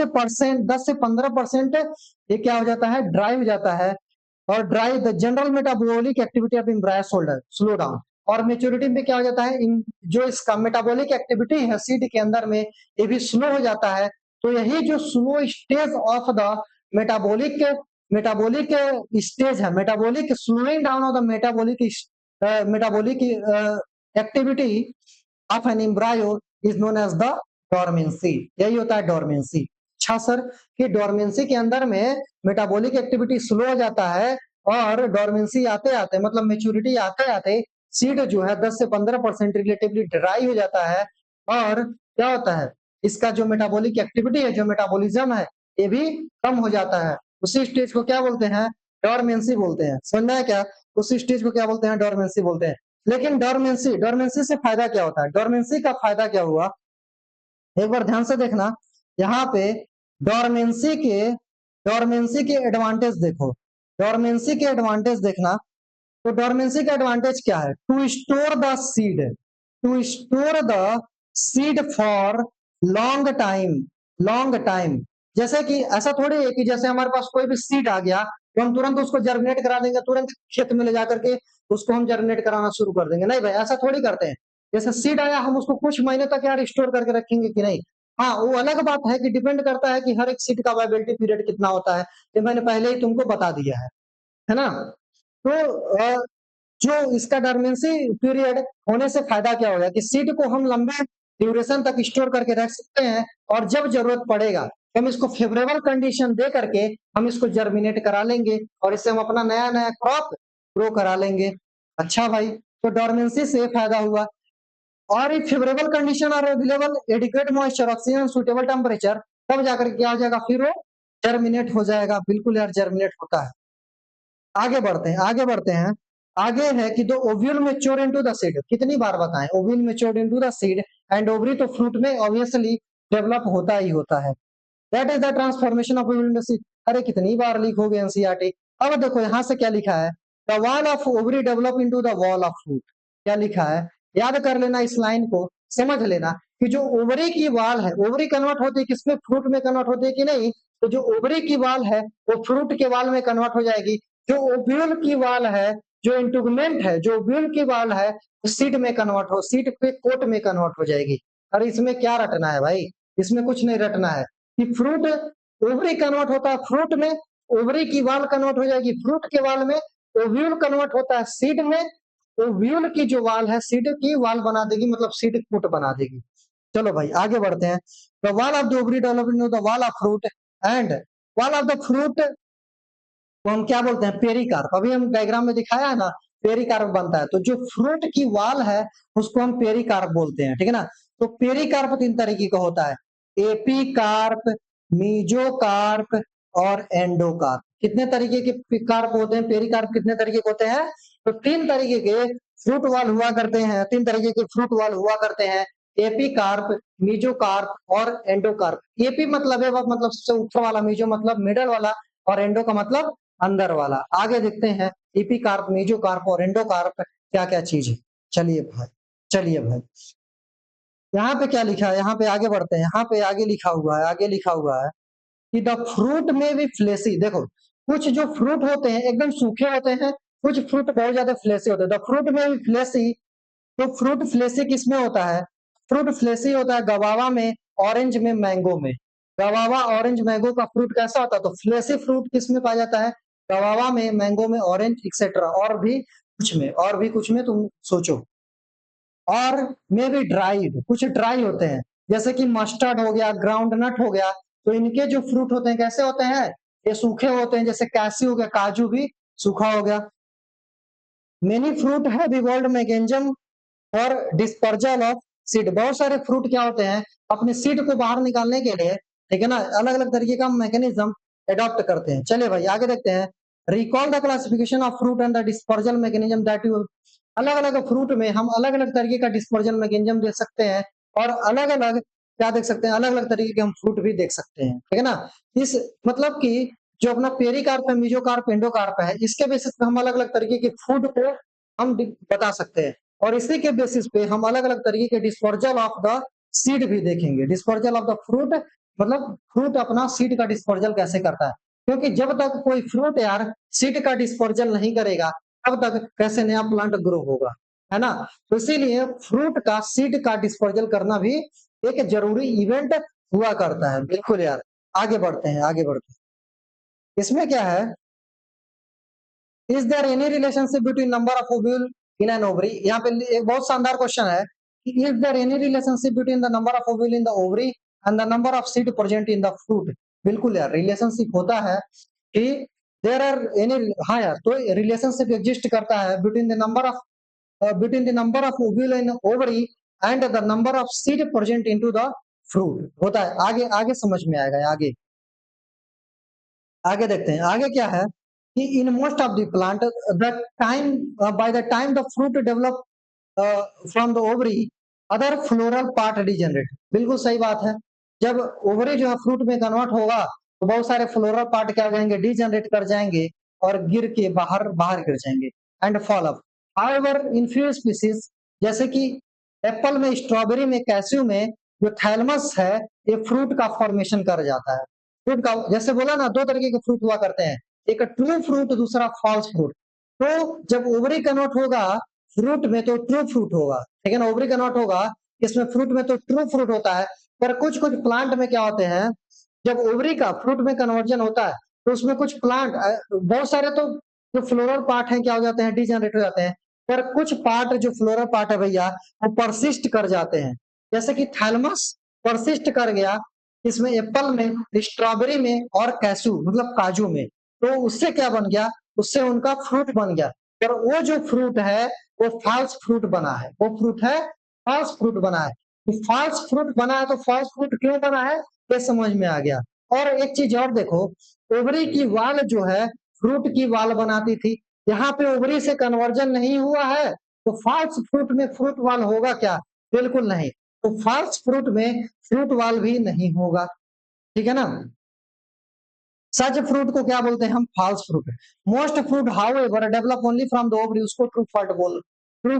से 15% ये क्या हो जाता है, ड्राई हो जाता है। और dry the general metabolic activity of embryo shoulder slow down. और मेच्योरिटी में क्या हो जाता है, जो इसका मेटाबॉलिक एक्टिविटी है सीड के अंदर में, ये भी स्लो हो जाता है। तो यही जो slow stage of the metabolic metabolic stage है, metabolic slowing down of the metabolic activity of an embryo is known as the dormancy. यही होता है डोरमेंसी। अच्छा सर, कि डोरमेंसी के अंदर में मेटाबॉलिक एक्टिविटी स्लो हो जाता है और डोरमेंसी आते आते मतलब मेच्योरिटी आते आते सीड जो है 10 से 15% रिलेटिवली ड्राई हो जाता है। और क्या होता है, इसका जो मेटाबॉलिक एक्टिविटी है, जो मेटाबॉलिज्म है, ये भी कम हो जाता है। उसी स्टेज को क्या बोलते हैं, डोरमेंसी बोलते हैं। समझना है क्या, उसी स्टेज को क्या बोलते हैं, डोरमेंसी बोलते हैं। लेकिन डोरमेंसी डोरमेंसी से फायदा क्या होता है, डोरमेंसी का फायदा क्या हुआ, एक बार ध्यान से देखना। यहाँ पे डोरमेंसी के एडवांटेज देखो, डोरमेंसी के एडवांटेज देखना। तो डोरमेंसी का एडवांटेज क्या है, to store the seed, to store the seed for long time. जैसे कि ऐसा थोड़ी है कि जैसे हमारे पास कोई भी सीड आ गया तो हम तुरंत उसको जर्मिनेट करा देंगे, तुरंत खेत में ले जाकर के उसको हम जर्मिनेट कराना शुरू कर देंगे। नहीं भाई, ऐसा थोड़ी करते हैं। जैसे सीड आया, हम उसको कुछ महीने तक यार स्टोर करके रखेंगे कि नहीं। हाँ, वो अलग बात है कि डिपेंड करता है कि हर एक सीड का वायबिलिटी पीरियड कितना होता है, ये मैंने पहले ही तुमको बता दिया है ना। तो जो इसका डोरमेंसी पीरियड होने से फायदा क्या होगा कि सीड को हम लंबे ड्यूरेशन तक स्टोर करके रख सकते हैं, और जब जरूरत पड़ेगा हम इसको फेवरेबल कंडीशन दे करके हम इसको जर्मिनेट करा लेंगे और इससे हम अपना नया नया क्रॉप ग्रो करा लेंगे। अच्छा भाई, तो डोरमेंसी से फायदा हुआ। और एक favourable condition are available, adequate moisture, oxygen, suitable temperature, तब जाकर क्या हो जाएगा, फिर वो जर्मिनेट हो जाएगा। बिल्कुल यार, जर्मिनेट होता है। आगे बढ़ते हैं, आगे है कि दो ovule mature into the seed. कितनी बार बताएं, ovule mature into the seed and ovary तो फ्रूट में ऑब्वियसली डेवलप होता ही होता है। That is the transformation of ovule into seed. अरे कितनी बार लीक हो गए एनसीईआरटी। अब देखो यहाँ से क्या लिखा है, the wall of ovary develop into the wall of fruit. क्या लिखा है, याद कर लेना, इस लाइन को समझ लेना कि जो ओवरी की वाल है, ओवरी कन्वर्ट होती है किसमें, फ्रूट में कन्वर्ट होती है कि नहीं। तो जो ओवरी की वाल है वो फ्रूट के वाल में कन्वर्ट हो जाएगी। जो ओव्यूल की वाल है, जो इंटुगमेंट है, जो ओव्यूल की वाल है, सीड में कन्वर्ट हो, सीड के कोट में कन्वर्ट हो जाएगी। अरे इसमें क्या रटना है भाई, इसमें कुछ नहीं रटना है कि फ्रूट ओवरी कन्वर्ट होता है फ्रूट में, ओवरी की वाल कन्वर्ट हो जाएगी फ्रूट के वाल में, ओव्यूल कन्वर्ट होता है सीड में, ओव्यूल की जो वाल है सीड की वाल बना देगी, मतलब सीड कोट बना देगी। चलो भाई आगे बढ़ते हैं। The wall of the ovary develop into the wall of fruit and wall of the fruit तो हम क्या बोलते हैं, पेरिकार्प। अभी हम डायग्राम में दिखाया है ना, पेरिकार्प बनता है। तो जो फ्रूट की वाल है उसको हम पेरिकार्प बोलते हैं, ठीक है ना। तो पेरिकार्प 3 तरीके का होता है, एपीकार्प, मीजोकार्प और एंडोकार्प। कितने तरीके के कार्प होते हैं, पेरिकार्प कितने तरीके के होते हैं, तो 3 तरीके के फ्रूट वाल हुआ करते हैं, 3 तरीके के फ्रूट वाल हुआ करते हैं, एपीकार्प, मीजोकार्प और एंडोकार्प। एपी मतलब है मतलब सबसे ऊपर वाला, मीजो मतलब मिडल वाला, और एंडो का मतलब अंदर वाला। आगे देखते हैं एपीकार्प, मेजोकार्प और एंडोकार्प क्या क्या चीज है। चलिए भाई यहाँ पे क्या लिखा है, यहाँ पे आगे बढ़ते हैं। यहाँ पे आगे लिखा हुआ है कि द फ्रूट में भी फ्लेसी। देखो, कुछ जो फ्रूट होते हैं एकदम सूखे होते हैं, कुछ फ्रूट बहुत ज्यादा फ्लेसी होते हैं। द फ्रूट में भी फ्लेसी। तो फ्रूट फ्लेसी किसमें होता है, फ्रूट फ्लेसी होता है गवावा में, ऑरेंज में, मैंगो में। गवावा, ऑरेंज, मैंगो का फ्रूट कैसा होता है, तो फ्लेसी फ्रूट किसमें पाया जाता है, गवावा में, मैंगो में, ऑरेंज एक्सेट्रा, और भी कुछ में तुम सोचो। और मे भी ड्राइड, कुछ ड्राई होते हैं, जैसे कि मस्टर्ड हो गया, ग्राउंड नट हो गया। तो इनके जो फ्रूट होते हैं कैसे होते हैं, ये सूखे होते हैं, जैसे कैसी हो गया, काजू भी सूखा हो गया। मेनी फ्रूट है इवॉल्व्ड मैकेनिज्म और डिस्पर्जल ऑफ सीड। बहुत सारे फ्रूट क्या होते हैं, अपने सीड को बाहर निकालने के लिए, ठीक है ना, अलग अलग तरीके का मैकेनिज्म एडॉप्ट करते हैं। चलिए भाई आगे देखते हैं। Recall the classification of fruit and the dispersal mechanism that you. अलग अलग फ्रूट में हम अलग अलग तरीके का डिस्पर्जल मैकेनिज्म देख सकते हैं, और अलग अलग क्या देख सकते हैं, अलग अलग तरीके के हम फ्रूट भी देख सकते हैं, ठीक है ना। इस मतलब कि जो अपना पेरिकार्प है, मीजोकार्प, एंडोकार्प है, इसके बेसिस पे हम अलग अलग तरीके के फूड को हम बता सकते हैं, और इसी के बेसिस पे हम अलग अलग तरीके के डिस्पर्जल ऑफ द सीड भी देखेंगे, डिस्पर्जल ऑफ द फ्रूट मतलब फ्रूट अपना सीड का डिस्पर्जल कैसे करता है, क्योंकि जब तक कोई फ्रूट यार सीड का डिस्पर्जल नहीं करेगा तब तक कैसे नया प्लांट ग्रो होगा, है ना। तो इसीलिए फ्रूट का सीड का डिस्पर्जल करना भी एक जरूरी इवेंट हुआ करता है। बिल्कुल यार, आगे बढ़ते हैं, आगे बढ़ते हैं। इसमें क्या है, is there any relationship between number of ovule in an ovary. यहाँ पे एक बहुत शानदार क्वेश्चन है कि is there any relationship between the number of ovule in the ovary and the number of seed present in the fruit. बिल्कुल यार, relationship होता है कि देयर आर एनी, हाँ यार, तो रिलेशनशिप एग्जिस्ट करता है between the number of ovule in ovary and the number of seed present into the fruit होता है। आगे आगे समझ में आएगा। आगे आगे देखते हैं, आगे क्या है कि इन most of the plant the time by the time the fruit develop from the ovary other floral part degenerate. बिल्कुल सही बात है, जब ओवरी जो है फ्रूट में कन्वर्ट होगा तो बहुत सारे फ्लोरल पार्ट क्या हो जाएंगे, डिजेनरेट कर जाएंगे और गिर के बाहर बाहर गिर जाएंगे and fall up. However in few species, जैसे कि एप्पल में, स्ट्रॉबेरी में, कैस्यू में जो थैलमस है ये फ्रूट का फॉर्मेशन कर जाता है। फ्रूट का जैसे बोला ना, दो तरीके के फ्रूट हुआ करते हैं, एक ट्रू फ्रूट, दूसरा फॉल्स फ्रूट। तो जब ओवरी कन्वर्ट होगा फ्रूट में तो ट्रू फ्रूट होगा, ठीक है ना। ओवरी कन्वर्ट होगा इसमें फ्रूट में तो ट्रू फ्रूट होता है। पर कुछ कुछ प्लांट में क्या होते हैं, जब ओवरी का फ्रूट में कन्वर्जन होता है तो उसमें कुछ प्लांट, बहुत सारे तो जो फ्लोरल पार्ट है क्या हो जाते हैं, डिजेनरेट हो जाते हैं। पर कुछ पार्ट जो फ्लोरल पार्ट है भैया वो परसिस्ट कर जाते हैं, जैसे कि थैलमस परसिस्ट कर गया इसमें, एप्पल में, स्ट्रॉबेरी में और कैशू मतलब काजू में। तो उससे क्या बन गया, उससे उनका फ्रूट बन गया। पर वो जो फ्रूट है वो फॉल्स फ्रूट बना है, वो फ्रूट है फॉल्स फ्रूट बना है। तो फॉल्स फ्रूट बना है तो फॉल्स फ्रूट क्यों बना है ये समझ में आ गया। और एक चीज और देखो, ओवरी की वाल जो है फ्रूट की वाल बनाती थी, यहाँ पे ओवरी से कन्वर्जन नहीं हुआ है तो फॉल्स फ्रूट में फ्रूट वाल होगा क्या, बिल्कुल नहीं। तो फॉल्स फ्रूट में फ्रूट वाल भी नहीं होगा, ठीक है ना। सच फ्रूट को क्या बोलते हैं हम, false fruit. Most fruit however develop only from the ovary, उसको ट्रू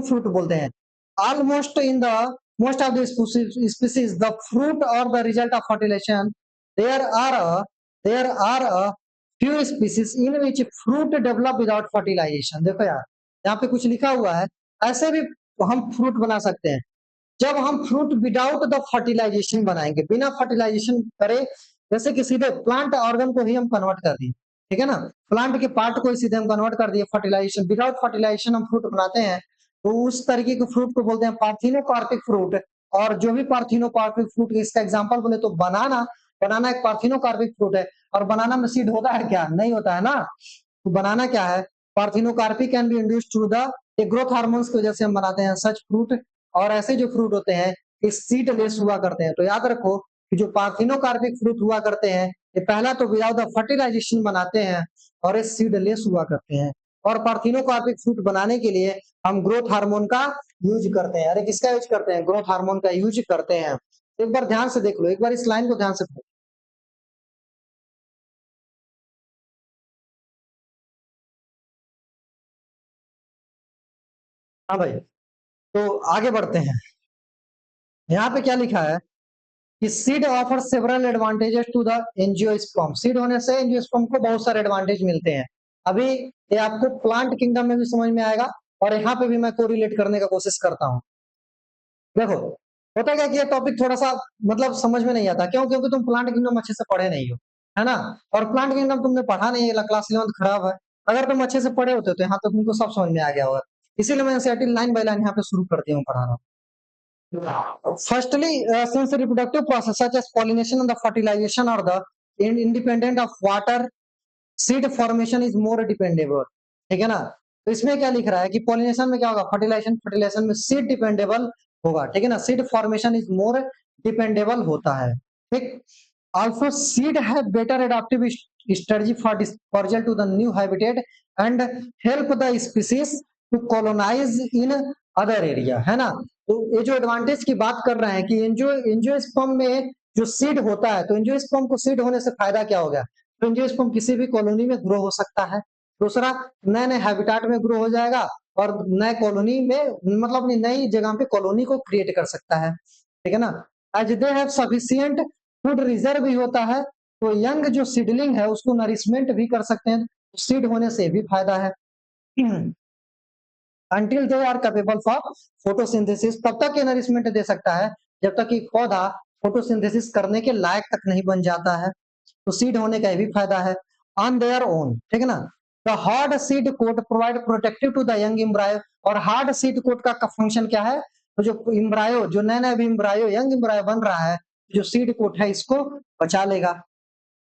फ्रूट बोलते हैं। Almost in the most of the species the fruit are the result of fertilisation, there are there are few species in which fruit develop without fertilization। देखो यार, यहाँ पे कुछ लिखा हुआ है, ऐसे भी हम फ्रूट बना सकते हैं जब हम फ्रूट विदाउट द फर्टिलाइजेशन बनाएंगे, बिना फर्टिलाइजेशन करे, जैसे कि सीधे प्लांट ऑर्गन को ही हम कन्वर्ट कर दिए, ठीक है ना, प्लांट के पार्ट को ही सीधे हम कन्वर्ट कर दिए, फर्टिलाइजेशन विदाउट फर्टिलाइजेशन हम फ्रूट बनाते हैं, तो उस तरीके के फ्रूट को बोलते हैं पार्थिनोकार्पिक फ्रूट। और जो भी पार्थिनोकार्पिक फ्रूट, इसका एग्जाम्पल बोले तो बनाना, बनाना एक पार्थिनोकार्पिक फ्रूट है। और बनाना में सीड होता है क्या, नहीं होता है ना। तो बनाना क्या है, parthenocarpic can be induced through the growth hormones की वजह से हम बनाते हैं सच फ्रूट। और ऐसे जो फ्रूट होते हैं ये सीडलेस हुआ करते हैं। तो याद रखो कि जो पार्थिनोकार्पिक फ्रूट हुआ करते हैं ये पहला तो विदाउट द फर्टिलाइजेशन बनाते हैं और ये सीडलेस हुआ करते हैं। और पार्थिनोकार्पिक फ्रूट बनाने के लिए हम ग्रोथ हार्मोन का यूज करते हैं। अरे किसका यूज करते हैं, ग्रोथ हार्मोन का यूज करते हैं। एक बार ध्यान से देख लो, एक बार इस लाइन को ध्यान से पढ़ो। हाँ भाई, तो आगे बढ़ते हैं। यहाँ पे क्या लिखा है कि seed offer several advantages to the angiosperm. Seed होने से एंजियोस्पर्म को बहुत सारे एडवांटेज मिलते हैं। अभी ये आपको प्लांट किंगडम में भी समझ में आएगा और यहाँ पे भी मैं कोरिलेट करने का कोशिश करता हूँ। देखो, होता क्या कि ये टॉपिक थोड़ा सा मतलब समझ में नहीं आता, क्यों, क्योंकि तुम प्लांट किंगडम अच्छे से पढ़े नहीं हो, है ना। और प्लांट किंगडम तुमने पढ़ा नहीं है, क्लास 11 खराब है। अगर तुम अच्छे से पढ़े होते तो यहाँ तक तुमको सब समझ में आ गया होगा। इसीलिए मैं एनसीईआरटी लाइन बाय लाइन यहाँ पे शुरू कर दिया हूँ पढ़ाना। Firstly, since the reproductive process such as pollination and the fertilization or the independent of water, seed formation is more dependable। ठीक है ना। तो इसमें क्या लिख रहा है कि पॉलिनेशन में क्या होगा, फर्टिलाइजेशन, फर्टिलाइजेशन में सीड डिपेंडेबल होगा, ठीक है ना। Seed formation is more dependable होता है, ठीक। ऑल्सो सीड है better adaptive strategy for dispersal to the new habitat and help the species to colonize in other area, है ना। तो ये जो एडवांटेज की बात कर रहे हैं कि एंजियोस्पर्म में जो सीड होता है, तो एंजियोस्पर्म को सीड होने से फायदा क्या हो गया, तो एंजियोस्पर्म किसी भी कॉलोनी में ग्रो हो सकता है। दूसरा, नए नए हैबिटाट में ग्रो हो जाएगा और नए कॉलोनी में मतलब अपनी नई जगह पे कॉलोनी को क्रिएट कर सकता है, ठीक है ना। As they have sufficient food reserve भी होता है, तो यंग जो सीडलिंग है उसको नरिशमेंट भी कर सकते हैं, सीड होने से भी फायदा है। Until they are capable for photosynthesis, तब तक ये नरिशमेंट दे सकता है जब तक कि पौधा फोटोसिंथेसिस करने के लायक तक नहीं बन जाता है, तो सीड होने का ये भी फायदा है। ऑन देयर ओन, ठीक है ना। The hard seed coat provide protective to the young embryo, और हार्ड सीड कोट का फंक्शन क्या है, तो जो एम्ब्रायो, जो नया नया एम्ब्रायो, यंग एम्ब्रायो बन रहा है, जो सीड कोट है इसको बचा लेगा।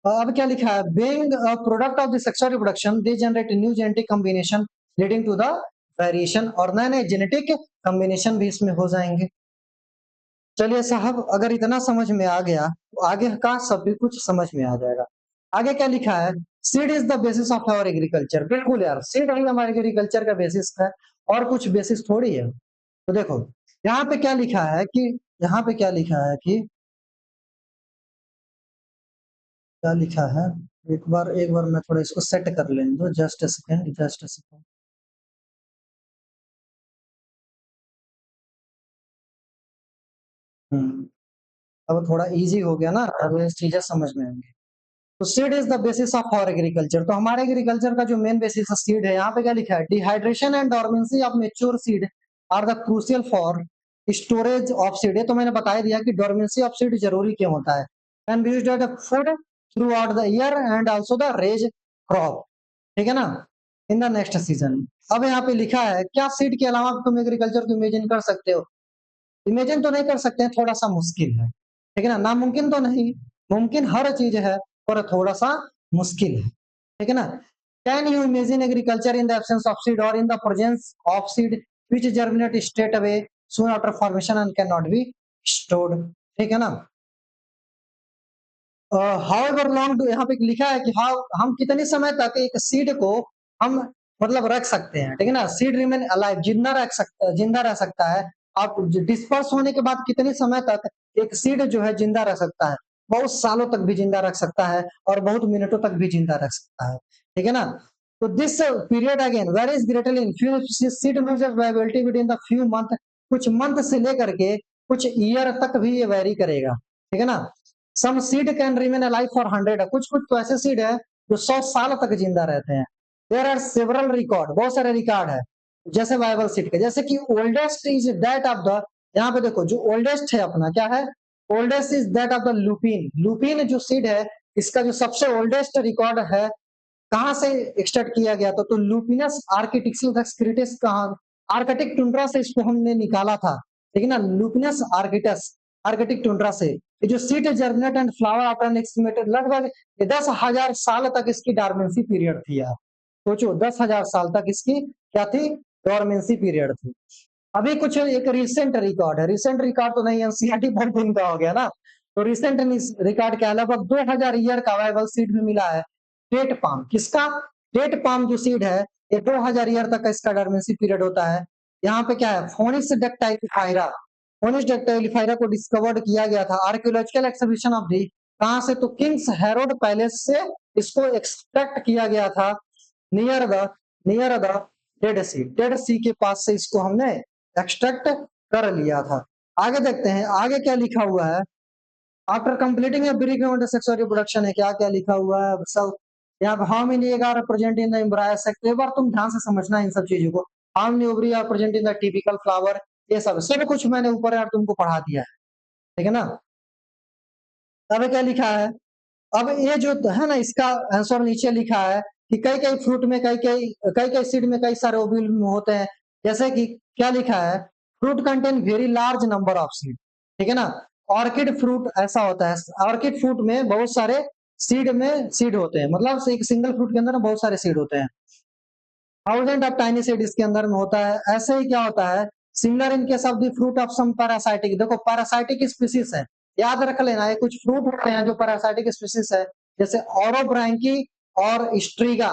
अब क्या लिखा है, being a product of the sexual reproduction they generate new genetic combination leading to the variation, और नए नए जेनेटिक कॉम्बिनेशन भी इसमें हो जाएंगे। चलिए साहब, अगर इतना समझ में आ गया तो आगे का सब भी कुछ समझ में आ जाएगा। आगे क्या लिखा है, seed is the basis of our agriculture, बिल्कुल यार, सीड ही हमारे एग्रीकल्चर का बेसिस है, और कुछ बेसिस थोड़ी है। तो देखो यहाँ पे क्या लिखा है कि, यहाँ पे क्या लिखा है कि, क्या लिखा है, एक बार मैं थोड़ा इसको सेट कर लेने दो, just a second, just a second. अब थोड़ा इजी हो गया ना, अब ये चीजें समझ में आएंगी। तो seed is the basis of our agriculture, तो हमारे एग्रीकल्चर का जो मेन बेसिस है सीड है। यहाँ पे क्या लिखा है, dehydration and dormancy of mature seed are the crucial for storage of seed, ये तो मैंने बता ही दिया कि डोरमेंसी ऑफ सीड जरूरी क्यों होता है, and be used as a food throughout the year and also the raise crop, ठीक है ना, इन द नेक्स्ट सीजन। अब यहाँ पे लिखा है, क्या सीड के अलावा तुम एग्रीकल्चर को इमेजिन कर सकते हो, इमेजिन तो नहीं कर सकते हैं, थोड़ा सा मुश्किल है, ठीक है ना, नामुमकिन तो नहीं, मुमकिन हर चीज है, पर थोड़ा सा मुश्किल है, ठीक है ना। Can you imagine agriculture in the absence of seed or in the presence of seed which germinate straight away soon after formation and can not be stored, ठीक है ना। हाउएवर लॉन्ग, यहाँ पे लिखा है कि हाउ, हम कितने समय तक एक सीड को हम मतलब रख सकते हैं, ठीक है ना, सीड रिमेन अलाइव, जिंदा रख सकता, जिंदा रह सकता है। आप डिस्पर्स होने के बाद कितने समय तक एक सीड जो है जिंदा रह सकता है, बहुत सालों तक भी जिंदा रख सकता है, और बहुत मिनटों तक भी जिंदा रख सकता है, ठीक है ना। तो this period again varies greatly in few, seed loses viability between the few month, कुछ मंथ से लेकर के कुछ ईयर तक भी ये वेरी करेगा, ठीक है ना। Some seed can remain alive for 100, कुछ कुछ तो ऐसे सीड है जो 100 साल तक जिंदा रहते हैं। देयर आर सेवरल रिकॉर्ड, बहुत सारे रिकॉर्ड है, जैसे वाइबल सीड के, जैसे कि oldest is that of the, यहाँ पे देखो जो ओल्डेस्ट है अपना क्या है, oldest is that of the Lupin, Lupin जो सीड है इसका जो सबसे ओल्डेस्ट रिकॉर्ड है, कहाँ से एक्सट्रैक्ट किया गया था, तो लुपिनस आर्किटिक्स कहाँ, आर्कटिक टुंड्रा से इसको हमने निकाला था, ठीक है ना, लुपिनस आर्किटस, आर्कटिक टुंड्रा से। ये जो seed germinate and flower after next लगभग 10,000 साल तक इसकी डॉर्मेंसी पीरियड थी यार, सोचो 10,000 साल तक इसकी क्या थी, डॉर्मेंसी पीरियड थी। अभी कुछ एक रिसेंट रिकॉर्ड है, रिसेंट रिकॉर्ड तो नहीं, एनसीईआरटी बहुत दिन का हो गया ना, तो रिसेंट रिकॉर्ड क्या है, लगभग 2000 ईयर का वाइबल सीड भी मिला है, डेट पाम, किसका, डेट पाम जो सीड है ये 2000 ईयर तक का इसका डोरमेंसी पीरियड होता है। यहाँ पे क्या है, फोनिक्स डक्टाइलिफाइरा, फोनिक्स डक्टाइलिफाइरा को डिस्कवर्ड किया गया था आर्कियोलॉजिकल एक्सहिबिशन ऑफ दी, कहाँ से, तो किंग्स हेरोड पैलेस से इसको एक्सट्रैक्ट किया गया था, near the, near the Dead Sea, Dead Sea के पास से इसको हमने एक्सट्रैक्ट कर लिया था। आगे देखते हैं आगे क्या लिखा हुआ है, after completing a brief sexual reproduction है, क्या क्या लिखा हुआ है सब यहाँ पे, how many egg are present in the embryo sacs, एक बार तुम ध्यान से समझना इन सब चीजों को, how many ovary are present in the typical flower, ये सब सब कुछ मैंने ऊपर यार तुमको पढ़ा दिया है, ठीक है ना। अब क्या लिखा है, अब ये जो है ना इसका आंसर नीचे लिखा है कि कई कई फ्रूट में कई कई सीड में कई सारे ओव्यूल होते हैं, जैसे कि क्या लिखा है, fruit contain very large number of seed, ठीक है ना। ऑर्किड फ्रूट ऐसा होता है, ऑर्किड फ्रूट में बहुत सारे सीड में सीड होते हैं, मतलब एक सिंगल फ्रूट के अंदर ना बहुत सारे सीड होते हैं, थाउजेंड ऑफ टाइनी सीड इसके अंदर में होता है। ऐसे ही क्या होता है, similar in case of the fruit of some parasitic, देखो पैरासाइटिक स्पीसीज है, याद रख लेना, ये कुछ फ्रूट होते हैं जो पैरासाइटिक स्पीसीज है, जैसे ऑरोब्रैंकी और स्ट्रीगा,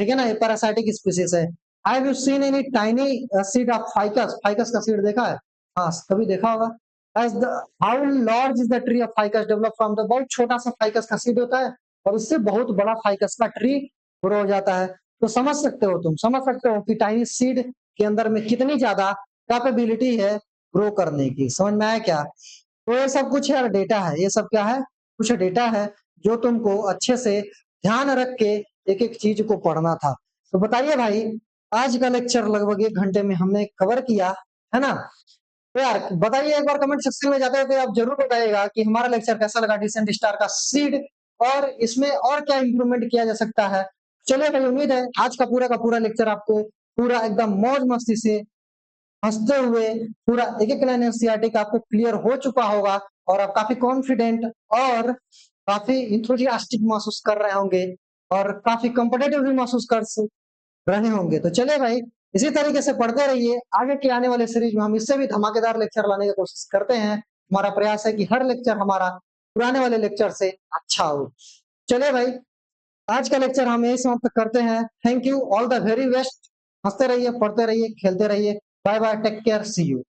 ठीक है ना, ये पैरासाइटिक स्पीसीज है। Have you seen any tiny seed of ficus, ficus का सीड देखा है, हाँ कभी देखा होगा। As the, how large is the tree of ficus develop from the, बहुत छोटा सा फाइकस का सीड होता है और उससे बहुत बड़ा फाइकस का ट्री ग्रो हो जाता है। तो समझ सकते हो, तुम समझ सकते हो कि टाइनी सीड के अंदर में कितनी ज्यादा कैपेबिलिटी है ग्रो करने की, समझ में आया क्या। तो ये सब कुछ यार डेटा है, ये सब क्या है, कुछ डेटा है जो तुमको अच्छे से ध्यान रख के एक-एक चीज को पढ़ना था। तो बताइए भाई, आज का लेक्चर लगभग 1 घंटे में हमने कवर किया, है ना? तो यार बताइए, एक बार कमेंट सेक्शन में जाते हुए आप जरूर बताइएगा कि हमारा लेक्चर कैसा लगा डिसेंट स्टार का सीड, और इसमें और क्या इंप्रूवमेंट किया जा सकता है। चलिए भाई, उम्मीद है आज का पूरा लेक्चर आपको पूरा एकदम मौज मस्ती से हंसते हुए पूरा एक-एक लाइन एनसीईआरटी का आपको क्लियर हो चुका होगा, और आप काफी कॉन्फिडेंट और काफी इंथुसियास्टिक महसूस कर रहे होंगे, और काफी कॉम्पिटिटिव भी महसूस कर रहे होंगे। तो चलिए भाई, इसी तरीके से पढ़ते रहिए। आगे के आने वाले सीरीज में हम इससे भी धमाकेदार लेक्चर लाने की कोशिश करते हैं। हमारा प्रयास है कि हर लेक्चर हमारा पुराने वाले लेक्चर से अच्छा हो। चलिए भाई, आज का लेक्चर हम यही समाप्त करते हैं। Thank you, all the very best. हंसते रहिए, पढ़ते रहिए, खेलते रहिए। Bye bye, take care, see you.